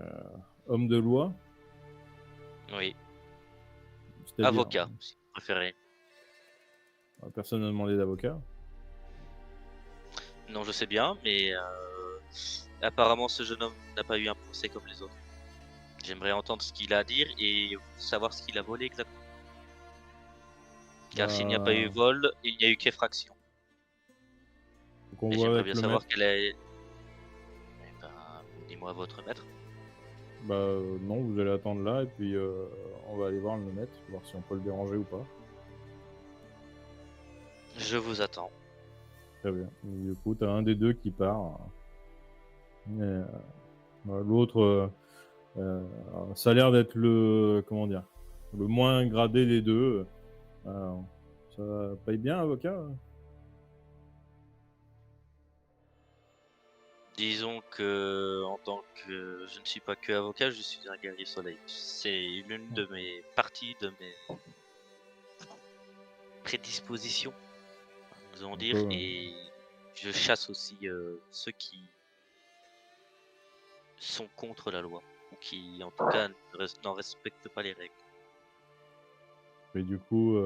Homme de loi, Oui, c'est-à-dire avocat, si vous préférez. personne n'a demandé d'avocat. Non, je sais bien, mais apparemment ce jeune homme n'a pas eu un procès comme les autres. J'aimerais entendre ce qu'il a à dire et savoir ce qu'il a volé exactement. Car s'il n'y a pas eu Bah, vol, il n'y a eu qu'effraction. faut qu'on Et voit j'aimerais avec bien le savoir maître. quelle est. Eh ben, dis-moi votre maître. Bah non, vous allez attendre là et puis on va aller voir le maître, voir si on peut le déranger ou pas. Je vous attends. Très bien. Du coup, t'as un des deux qui part. Et, l'autre, ça a l'air d'être le, comment dire, le moins gradé des deux. Ça paye bien, avocat? Disons que, en tant que je ne suis pas que avocat, je suis un guerrier soleil. C'est l'une de mes parties, de mes prédispositions, nous allons Un dire, peu, et je chasse aussi ceux qui sont contre la loi, ou qui, en tout cas, n'en respectent pas les règles. et du coup,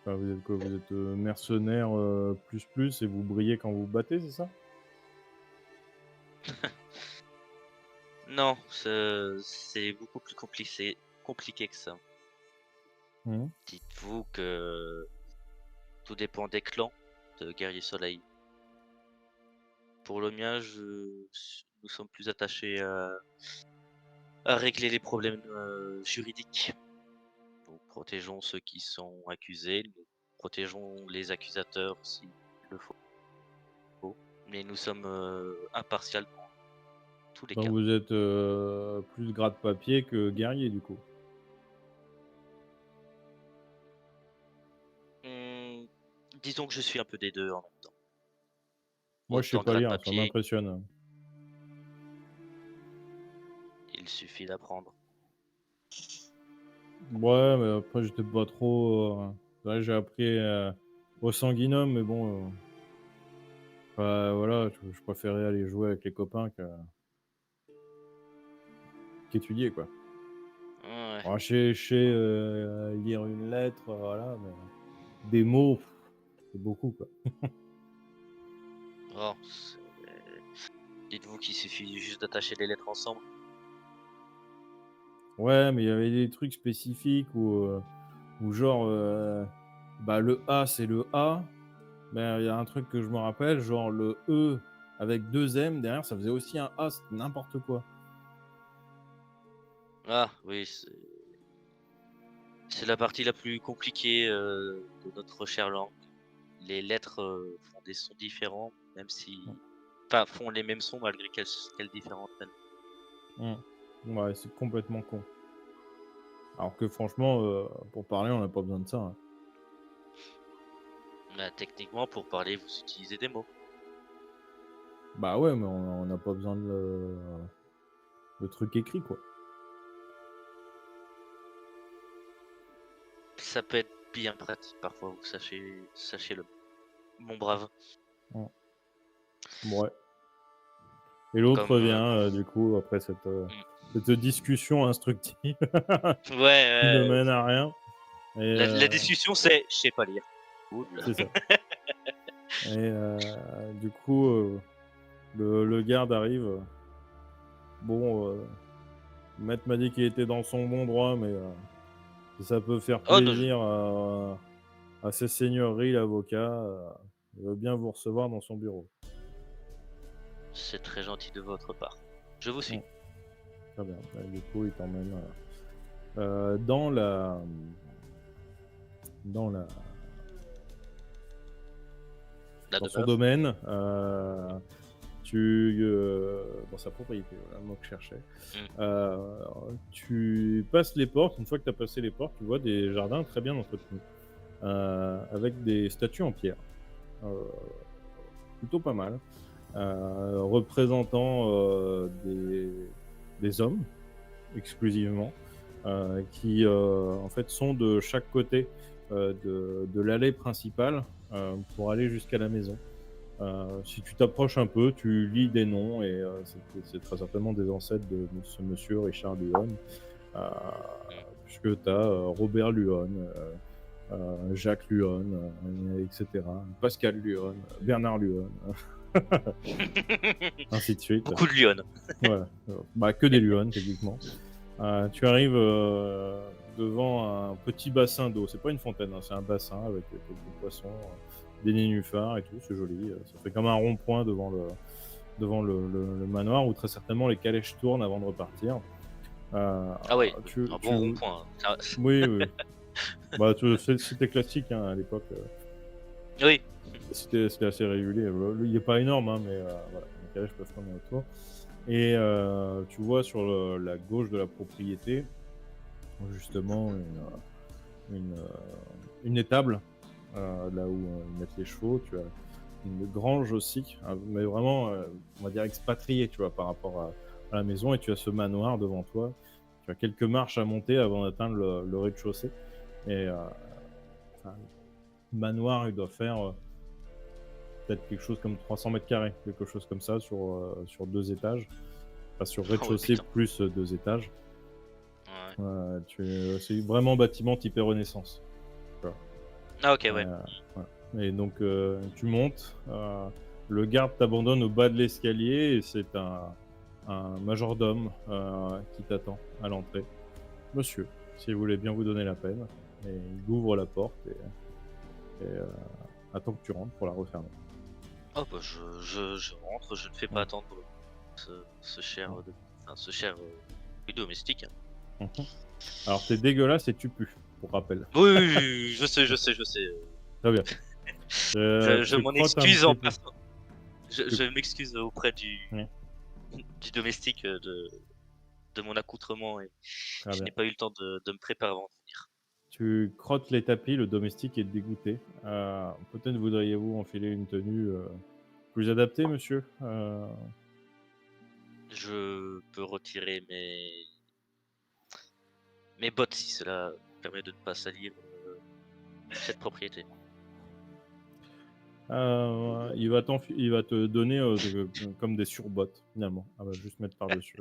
enfin, vous êtes quoi? Vous êtes mercenaire plus et vous brillez quand vous battez, c'est ça? Non, c'est beaucoup plus compliqué que ça. Mhm. Dites-vous que tout dépend des clans de guerrier soleil. Pour le mien, nous sommes plus attachés à régler les problèmes juridiques. Nous protégeons ceux qui sont accusés, nous protégeons les accusateurs s'il le faut. Mais nous sommes impartials dans tous les Donc cas. vous êtes plus gratte-papier que guerrier, du coup. Hum, Disons que je suis un peu des deux en même temps. Moi, je sais Autant pas lire, ça gratte-papier, m'impressionne. il suffit d'apprendre. Ouais, mais après, j'étais pas trop. Ouais, j'ai appris au sanguinum, mais bon, voilà, je préférais aller jouer avec les copains que. qu'étudier, quoi. Ouais. Alors, lire une lettre, voilà, mais des mots, c'est beaucoup, quoi. Oh, dites-vous qu'il suffit juste d'attacher les lettres ensemble. Ouais, mais il y avait des trucs spécifiques où genre, bah, le A, c'est le A, mais il y a un truc que je me rappelle, genre le E avec 2 M derrière, ça faisait aussi un A, c'était n'importe quoi. Ah oui, c'est la partie la plus compliquée de notre chère langue. Les lettres font des sons différents, même si... Enfin, font les mêmes sons malgré qu'elles différentes. Ouais, c'est complètement con. Alors que franchement, pour parler, on n'a pas besoin de ça, hein. Bah, techniquement, pour parler, vous utilisez des mots. Bah ouais, mais on n'a pas besoin de le truc écrit, quoi. Ça peut être bien pratique parfois, vous sachez-le. Mon brave. Ouais. Et l'autre Comme, revient, du coup, après cette discussion instructive Ouais, qui ne mène à rien. Et, la discussion, c'est je sais pas lire. Cool. c'est ça. Et du coup, le garde arrive. Bon, le maître m'a dit qu'il était dans son bon droit, mais si ça peut faire Oh non, plaisir à ses seigneuries, l'avocat, il veut bien vous recevoir dans son bureau. c'est très gentil de votre part. Je vous suis. Très bien. Bah, du coup, il t'emmène dans la La dans son demeure. domaine, dans sa propriété, voilà le mot que je cherchais. Tu passes les portes. Une fois que tu as passé les portes, tu vois des jardins très bien entretenus, avec des statues en pierre, euh, plutôt pas mal, représentant des hommes exclusivement, qui en fait sont de chaque côté de l'allée principale pour aller jusqu'à la maison. Si tu t'approches un peu, tu lis des noms et c'est très certainement des ancêtres de ce monsieur Richard Luon, puisque tu as Robert Luon, Jacques Luon, etc. Pascal Luon, Bernard Luon, ainsi de suite. Beaucoup de Lyon. Voilà. Bah, que des Luon, techniquement. Tu arrives devant un petit bassin d'eau. C'est pas une fontaine, hein, c'est un bassin avec quelques poissons, des nénuphars et tout. C'est joli. Ça fait comme un rond-point devant le manoir où très certainement les calèches tournent avant de repartir. Ah oui, tu- un tu- bon rond-point. Oui, oui. Bah, c'était classique, hein, à l'époque. Oui. C'était assez régulier. Il n'est pas énorme, hein, mais voilà, les calèches peuvent tourner autour. Et tu vois sur la gauche de la propriété, justement, une étable, là où ils mettent les chevaux. Tu as une grange aussi, hein, mais vraiment, on va dire expatriée, tu vois, par rapport à la maison. Et tu as ce manoir devant toi. Tu as quelques marches à monter avant d'atteindre le rez-de-chaussée. Et enfin, le manoir, il doit faire peut-être quelque chose comme 300 mètres carrés, quelque chose comme ça, sur 2 étages. Enfin, sur rez-de-chaussée putain. plus 2 étages. Ouais. C'est vraiment bâtiment typé Renaissance. Ah ok, ouais. Et donc tu montes, le garde t'abandonne au bas de l'escalier et c'est un majordome qui t'attend à l'entrée. Monsieur, si vous voulez bien vous donner la peine. Et il ouvre la porte et attend que tu rentres pour la refermer. Oh bah je rentre, je ne fais pas attendre ce cher, ce cher domestique. Alors t'es dégueulasse et tu pues, pour rappel. Oui, oui, oui, je sais. Très bien. Je tu m'en crottes un excuse en petit peu. personne. Je m'excuse auprès du domestique de mon accoutrement et Très je bien. n'ai pas eu le temps de me préparer avant de venir. Tu crottes les tapis, le domestique est dégoûté. Peut-être voudriez-vous enfiler une tenue plus adaptée, monsieur. Je peux retirer mes bottes si cela permet de ne pas salir cette propriété. Il va te donner comme des surbottes, finalement. Elle va juste mettre par-dessus.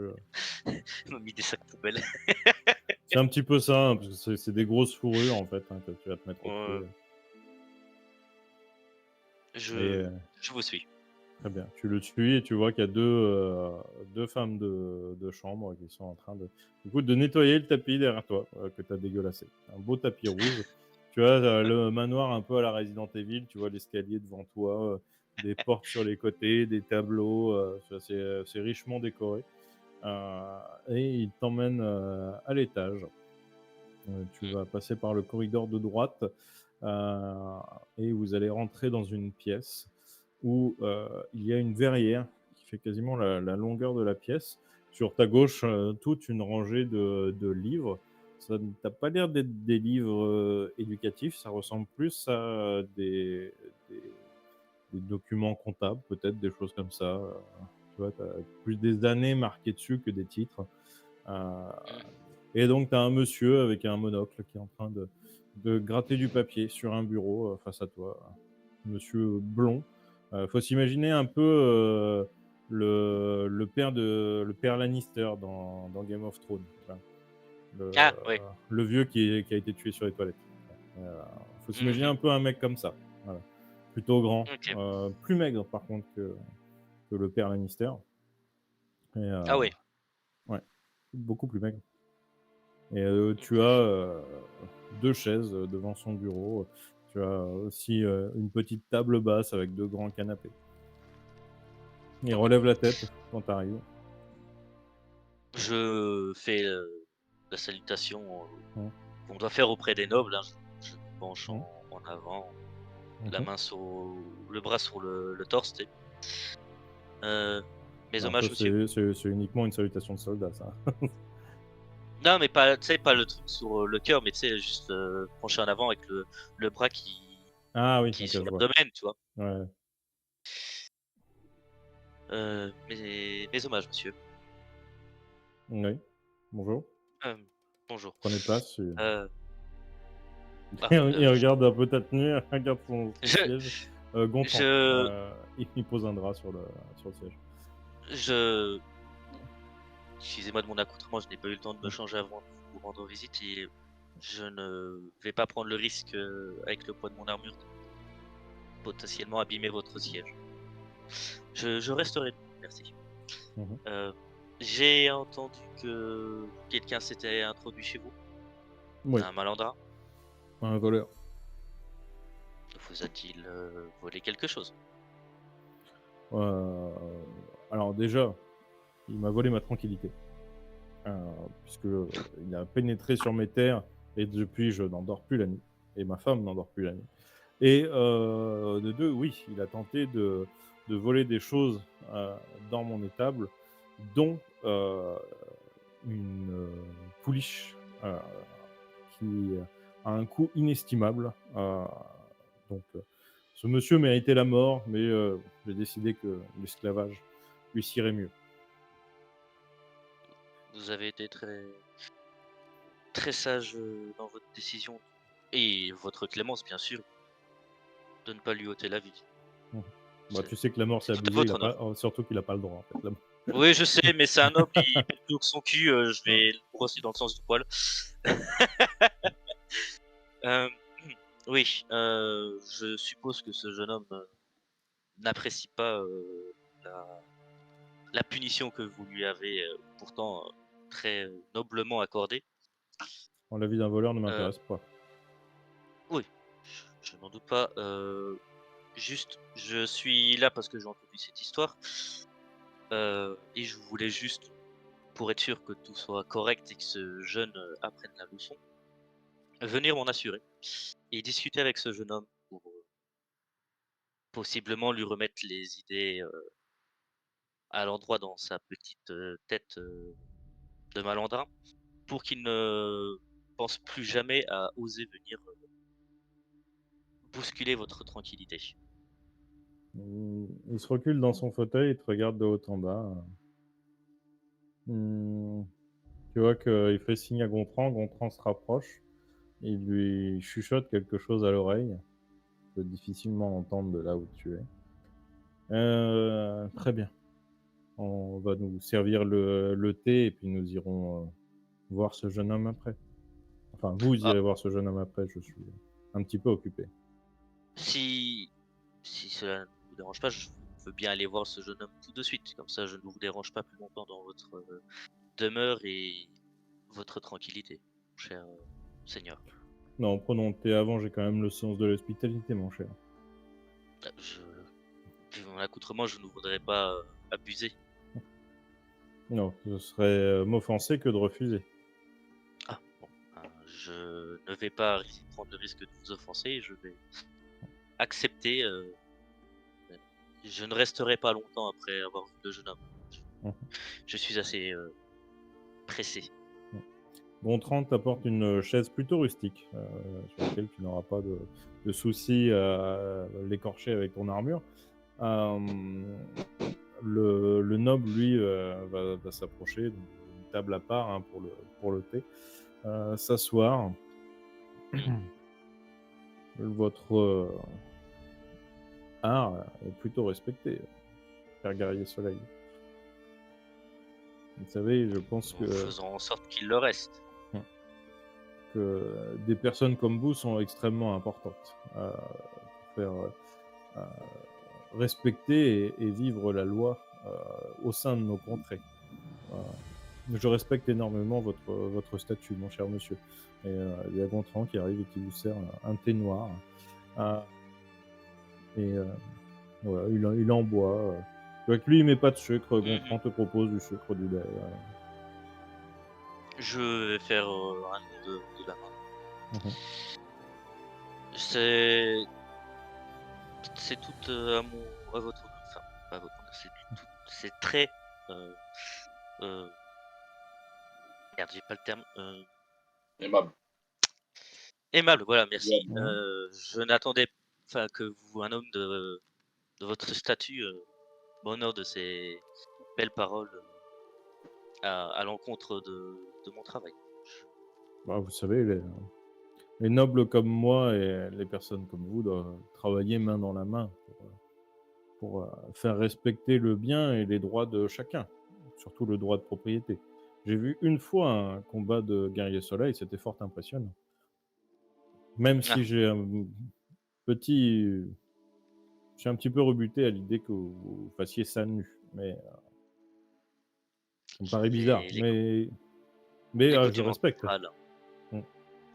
Il m'a mis des sacs poubelles. C'est un petit peu ça, hein, parce que c'est des grosses fourrures, en fait, hein, que tu vas te mettre au Ouais. pied. Et Je vous suis. très bien. Tu le suis et tu vois qu'il y a deux femmes de chambre qui sont en train du coup, de nettoyer le tapis derrière toi, que tu as dégueulassé. Un beau tapis rouge. Tu as le manoir un peu à la Resident Evil, tu vois l'escalier devant toi, des portes sur les côtés, des tableaux, c'est richement décoré. Et il t'emmène à l'étage. Tu vas passer par le corridor de droite et vous allez rentrer dans une pièce où il y a une verrière qui fait quasiment la longueur de la pièce. Sur ta gauche, toute une rangée de livres. Ça n'a pas l'air d'être des livres éducatifs, ça ressemble plus à des, des documents comptables, peut-être des choses comme ça. Tu vois, tu as plus des années marquées dessus que des titres. Euh, et donc, tu as un monsieur avec un monocle qui est en train de gratter du papier sur un bureau face à toi. Monsieur blond. Faut s'imaginer un peu le père Lannister dans Game of Thrones. Enfin, le, Ah, oui. le vieux qui a été tué sur les toilettes. Faut s'imaginer un peu un mec comme ça. Voilà. Plutôt grand. Ok. Plus maigre, par contre, que le père Lannister. Et, Ah oui. ouais, beaucoup plus maigre. Et tu as 2 chaises devant son bureau. Tu as aussi une petite table basse avec 2 grands canapés. Il relève la tête quand tu arrives. Je fais la salutation Mmh. qu'on doit faire auprès des nobles. Hein. Je me penche Mmh. en avant, la Mmh. main sur le bras sur le torse. Tu sais. Mes Alors hommages, ça, monsieur. c'est uniquement une salutation de soldat, ça. Non, mais pas, tu sais, pas le truc sur le cœur, mais tu sais, juste pencher en avant avec le bras Ah oui, qui est OK, sur je vois. l'abdomen, tu vois. Ouais. Mes hommages, monsieur. Oui. Bonjour. Euh, bonjour. Prenez place. Euh, Il je, regarde un peu ta tenue, il regarde son je, siège. Gontran. je, Il pose un drap sur le siège. je- excusez-moi de mon accoutrement, je n'ai pas eu le temps de me changer avant de vous rendre visite et je ne vais pas prendre le risque avec le poids de mon armure de potentiellement abîmer votre siège. Je resterai. Merci. Mhm. J'ai entendu que quelqu'un s'était introduit chez vous, Oui, un malandrin. un voleur. Vous a-t-il volé quelque chose? Euh, alors déjà, il m'a volé ma tranquillité. Puisque il a pénétré sur mes terres et depuis je n'endors plus la nuit. Et ma femme n'endort plus la nuit. Et de deux, oui, il a tenté de voler des choses dans mon étable, dont une pouliche qui a un coût inestimable. Donc, ce monsieur méritait la mort, mais j'ai décidé que l'esclavage lui sirait mieux. Vous avez été très sage dans votre décision et votre clémence, bien sûr, de ne pas lui ôter la vie. Mhm. Bah, C'est tu sais que la mort c'est c'est tout à abusé, votre honneur. surtout qu'il n'a pas le droit. En fait. Oui, je sais, mais c'est un noble, il pète toujours son cul, je Ouais. vais le brosser dans le sens du poil. Euh, oui, je suppose que ce jeune homme n'apprécie pas la punition que vous lui avez pourtant très noblement accordée. La vie d'un voleur ne Euh, m'intéresse pas. oui, je n'en doute pas. Juste, je suis là parce que j'ai entendu cette histoire et je voulais juste, pour être sûr que tout soit correct et que ce jeune apprenne la leçon, venir m'en assurer et discuter avec ce jeune homme pour possiblement lui remettre les idées à l'endroit dans sa petite tête de malandrin pour qu'il ne pense plus jamais à oser venir bousculer votre tranquillité. Il se recule dans son fauteuil et te regarde de haut en bas. Tu vois qu'il fait signe à Gontran. Gontran se rapproche. Il lui chuchote quelque chose à l'oreille. peut difficilement entendre de là où tu es. Très bien. On va nous servir le thé et puis nous irons, voir ce jeune homme après. Enfin, vous Ah, irez voir ce jeune homme après, je suis un petit peu occupé. si cela ne vous dérange pas, je veux bien aller voir ce jeune homme tout de suite. Comme ça, je ne vous dérange pas plus longtemps dans votre demeure et votre tranquillité, mon cher seigneur. Non, prenons le thé avant, j'ai quand même le sens de l'hospitalité, mon cher. Vu mon accoutrement, je ne voudrais pas abuser. Non, ce serait, m'offenser que de refuser. Ah, bon, je ne vais pas prendre le risque de vous offenser, je vais accepter. Je ne resterai pas longtemps après avoir vu le jeune homme. Mmh. Je suis assez pressé. Gontran t'apporte une chaise plutôt rustique, sur laquelle tu n'auras pas de souci à l'écorcher avec ton armure. Le noble, lui, va s'approcher, donc une table à part, hein, pour le thé, s'asseoir. Votre, art est plutôt respecté, cher guerrier soleil. Vous savez, je pense Nous faisons en sorte qu'il le reste. que des personnes comme vous sont extrêmement importantes, pour faire, heu, respecter et vivre la loi, au sein de nos contrées. Je respecte énormément votre statut, mon cher monsieur. Et il y a Gontran qui arrive et qui vous sert un thé noir. Heu et voilà, il en boit, avec lui, il met pas de sucre. Gontran te propose du sucre, du lait, Je vais faire un nom de la main. Mmh. C'est tout à votre honneur. Enfin, pas à votre honneur, c'est très euh, euh, merde, j'ai pas le terme. Aimable. Aimable, voilà, merci. Ouais. Je n'attendais enfin que vous, un homme de votre statut, m'honore de ces belles paroles à l'encontre de mon travail. Bah, vous savez, les nobles comme moi et les personnes comme vous doivent travailler main dans la main pour faire respecter le bien et les droits de chacun, surtout le droit de propriété. J'ai vu une fois un combat de guerrier soleil, c'était fort impressionnant. Même Ah, si j'ai un petit je suis un petit peu rebuté à l'idée que vous fassiez ça nu, mais ça me paraît bizarre, mais les je coutumes respecte. ancestrales. Mmh, bien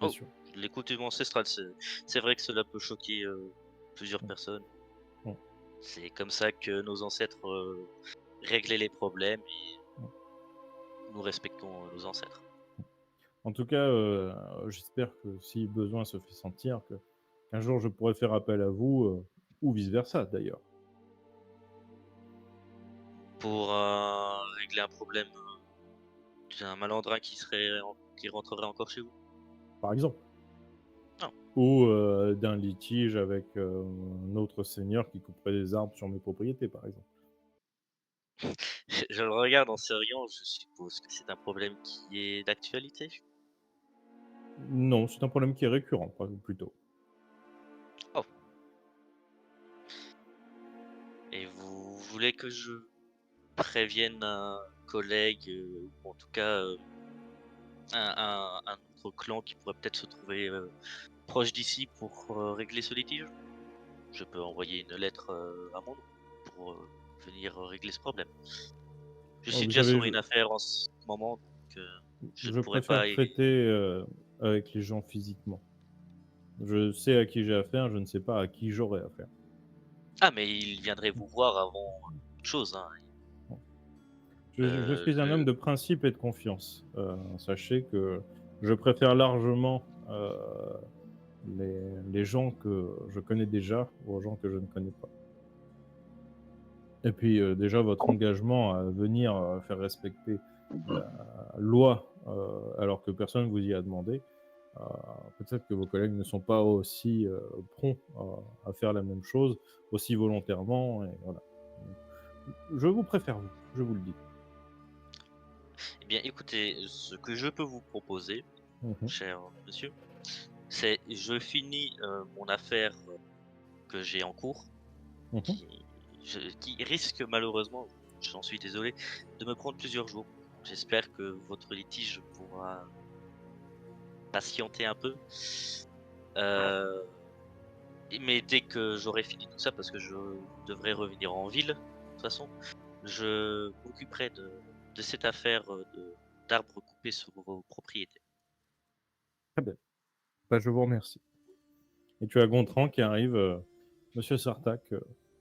Oh, sûr. les coutumes ancestrales, c'est vrai que cela peut choquer plusieurs Mmh, personnes. mmh, C'est comme ça que nos ancêtres réglaient les problèmes et mmh. nous respectons nos ancêtres. En tout cas, j'espère que si besoin se fait sentir, qu'un jour je pourrai faire appel à vous, ou vice versa d'ailleurs. Pour régler un problème d'un malandrin qui rentrerait encore chez vous. Par exemple. Non, Ou, d'un litige avec, un autre seigneur qui couperait des arbres sur mes propriétés, par exemple. je le regarde en souriant, je suppose que c'est un problème qui est d'actualité. Non, c'est un problème qui est récurrent, plutôt. Oh, et vous voulez que je prévienne un collègue, ou en tout cas un autre clan qui pourrait peut-être se trouver proche d'ici pour régler ce litige? Je peux envoyer une lettre à mon nom pour venir régler ce problème. Je Oh, suis vous déjà savez, sur une affaire en ce moment, donc je ne je pourrais préfère pas traiter, avec les gens physiquement. Je sais à qui j'ai affaire, je ne sais pas à qui j'aurai affaire. Ah, mais il viendrait vous voir avant toute chose, hein. Je suis un homme Le de principe et de confiance. Sachez que je préfère largement, les gens que je connais déjà aux gens que je ne connais pas. Et puis, déjà votre engagement à venir, faire respecter la loi, alors que personne vous y a demandé, heu, peut-être que vos collègues ne sont pas aussi, prompts à faire la même chose, aussi volontairement et voilà. Je vous préfère vous, je vous le dis. Eh bien, écoutez, ce que je peux vous proposer, Mmh mh. cher monsieur, c'est je finis mon affaire que j'ai en cours, Mhm. qui risque malheureusement, j'en suis désolé, de me prendre plusieurs jours. J'espère que votre litige pourra patienter un peu. Euh, mais dès que j'aurai fini tout ça, parce que je devrais revenir en ville, de toute façon, je m'occuperai de cette affaire d'arbres coupés sur vos propriétés. Très bien. Bah, je vous remercie. Et tu as Gontran qui arrive. Monsieur Sartak,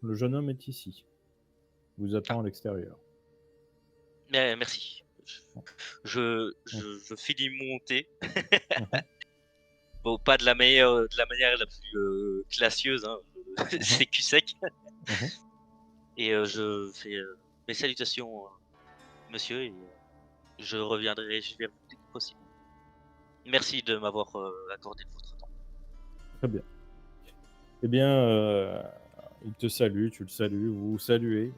le jeune homme est ici. Vous attend à l'extérieur. Mais merci. Je finis mon thé. Mhm. Bon, pas de la manière la plus classieuse, hein. C'est cul sec. Mhm. Et je fais mes salutations, monsieur, et je reviendrai vers vous dès que possible. Merci de m'avoir accordé de votre temps. Très bien. Eh bien, il te salue, tu le salues, vous vous saluez.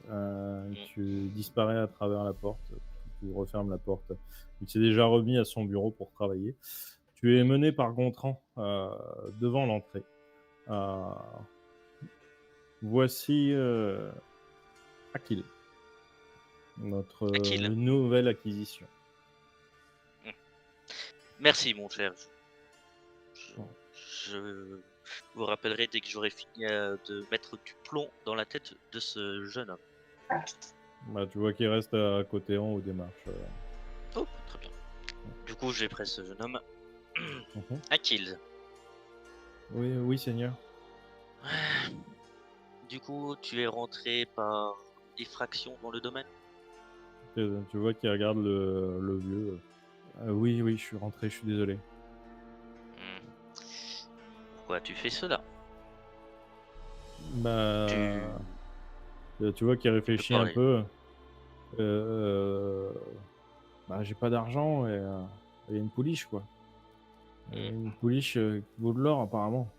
Tu disparais à travers la porte, tu refermes la porte. Il s'est déjà remis à son bureau pour travailler. Tu es mené par Gontran devant l'entrée. Euh, Voici Akil, notre Akil. nouvelle acquisition. Merci, mon cher. Je, Bon. je vous rappellerai dès que j'aurai fini de mettre du plomb dans la tête de ce jeune homme. Bah, tu vois qu'il reste à côté en aux démarches. Oh, très bien. Du coup, j'ai pris ce jeune homme. Mhm. Akil. Oui, oui, Seigneur. Du coup, tu es rentré par effraction dans le domaine? Tu vois qu'il regarde le vieux. Oui, oui, je suis rentré, je suis désolé. Pourquoi tu fais cela? Bah, tu vois qu'il peux réfléchit un parler. peu. Bah, j'ai pas d'argent et il y a une pouliche, quoi. Une pouliche qui vaut de l'or, apparemment.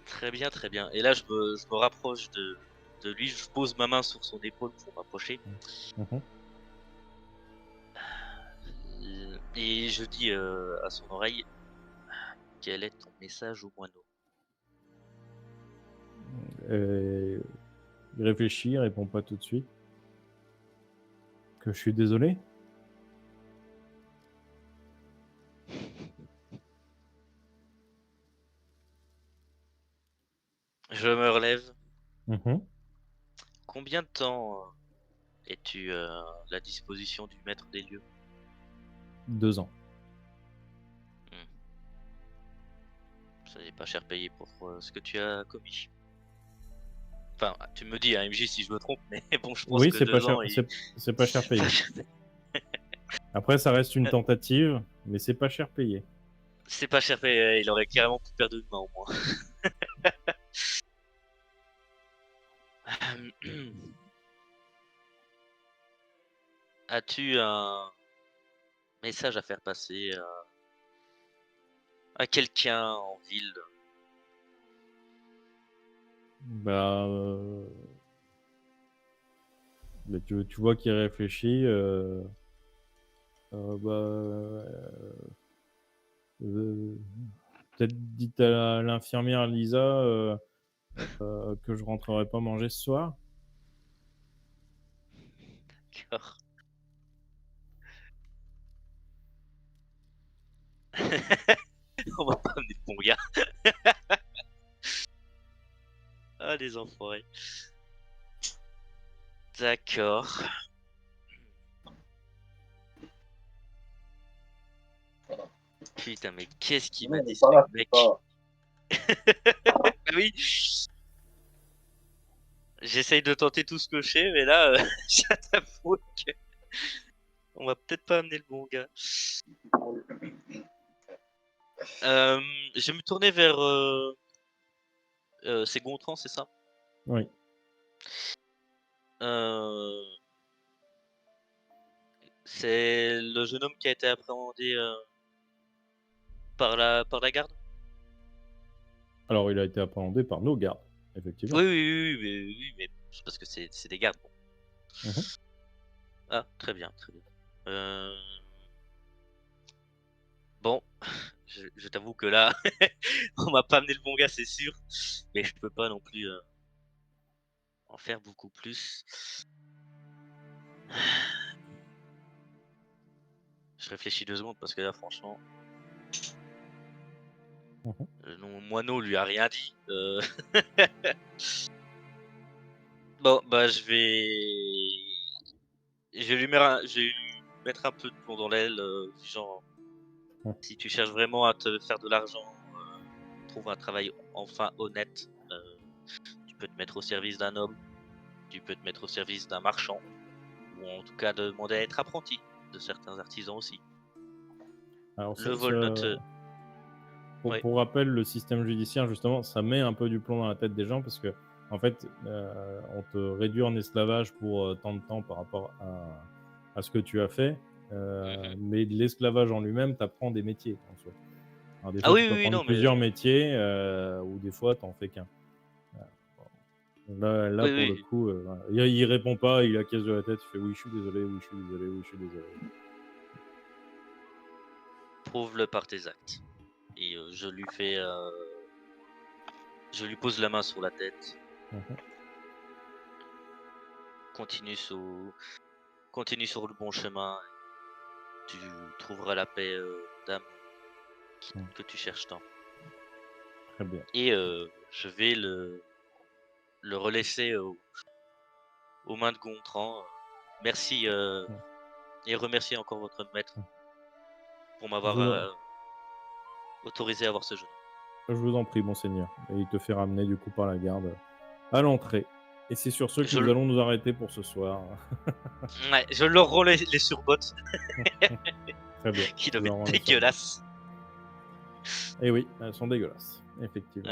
Très bien, très bien. Et là, je me rapproche de lui, je pose ma main sur son épaule pour m'approcher. Mhm. Et je dis à son oreille, quel est ton message au moineau? Et il réfléchit, il répond pas tout de suite. Que je suis désolé. Je me relève. Mhm. Combien de temps es-tu à la disposition du maître des lieux? 2 ans. Ça n'est pas cher payé pour ce que tu as commis. Enfin, tu me dis à MJ si je me trompe, mais bon, je pense Oui, que c'est pas 2 cher, ans, c'est pas cher payé. Après, ça reste une tentative, mais c'est pas cher payé. c'est pas cher payé, il aurait carrément pu perdre une main au moins. As-tu un message à faire passer à quelqu'un en ville? Bah, mais tu vois qu'il réfléchit. Bah, peut-être dites à l'infirmière Lisa que je rentrerai pas manger ce soir. D'accord. On va pas amener le bon gars. Ah, les enfoirés. D'accord. Putain, mais qu'est-ce qu'il m'a Non, mais dit ce pas là, mec? pas. Ah oui. J'essaye de tenter tout ce que je sais, mais là, je t'avoue que on va peut-être pas amener le bon gars. Je vais me tourner vers c'est Gontran, c'est ça? Oui. Euh, c'est le jeune homme qui a été appréhendé par la garde? Alors, il a été appréhendé par nos gardes, effectivement. Oui, oui, oui, oui, mais c'est parce que c'est des gardes. Bon. Mhm. Ah, très bien, très bien. Euh, Bon, je t'avoue que là, on m'a pas amené le bon gars, c'est sûr. Mais je peux pas non plus en faire beaucoup plus. Je réfléchis 2 secondes parce que là, franchement, le moineau lui a rien dit. Bon, bah, je vais lui mettre un peu de plomb dans l'aile, du genre, si tu cherches vraiment à te faire de l'argent, trouve un travail enfin honnête. Tu peux te mettre au service d'un homme, tu peux te mettre au service d'un marchand, ou en tout cas demander à être apprenti de certains artisans aussi. Alors, Le vol ne te... Ouais. pour rappel, le système judiciaire, justement, ça met un peu du plomb dans la tête des gens parce que, en fait, on te réduit en esclavage pour tant de temps par rapport à ce que tu as fait. Mais l'esclavage en lui-même t'apprend des métiers en soi. Alors, des Ah fois, oui, tu peux oui, prendre non, mais plusieurs métiers ou des fois, t'en fais qu'un. Là oui, pour oui. le coup, il répond pas, il acquiesce de la tête, il fait oui, je suis désolé, oui, je suis désolé, oui, je suis désolé. Prouve-le par tes actes. Et je lui pose la main sur la tête. Continue sur le bon chemin. Tu trouveras la paix d'âme que tu cherches tant. Très bien. Et je vais le relaisser aux mains de Gontran. Merci et remercier encore votre maître pour m'avoir autorisé à voir ce jeune. Je vous en prie, monseigneur. Et il te fait ramener du coup par la garde à l'entrée. Et c'est sur ce que nous allons nous arrêter pour ce soir. Ouais, je leur rends les surbottes. Très bien. Qui doivent être dégueulasses. Et oui, elles sont dégueulasses, effectivement.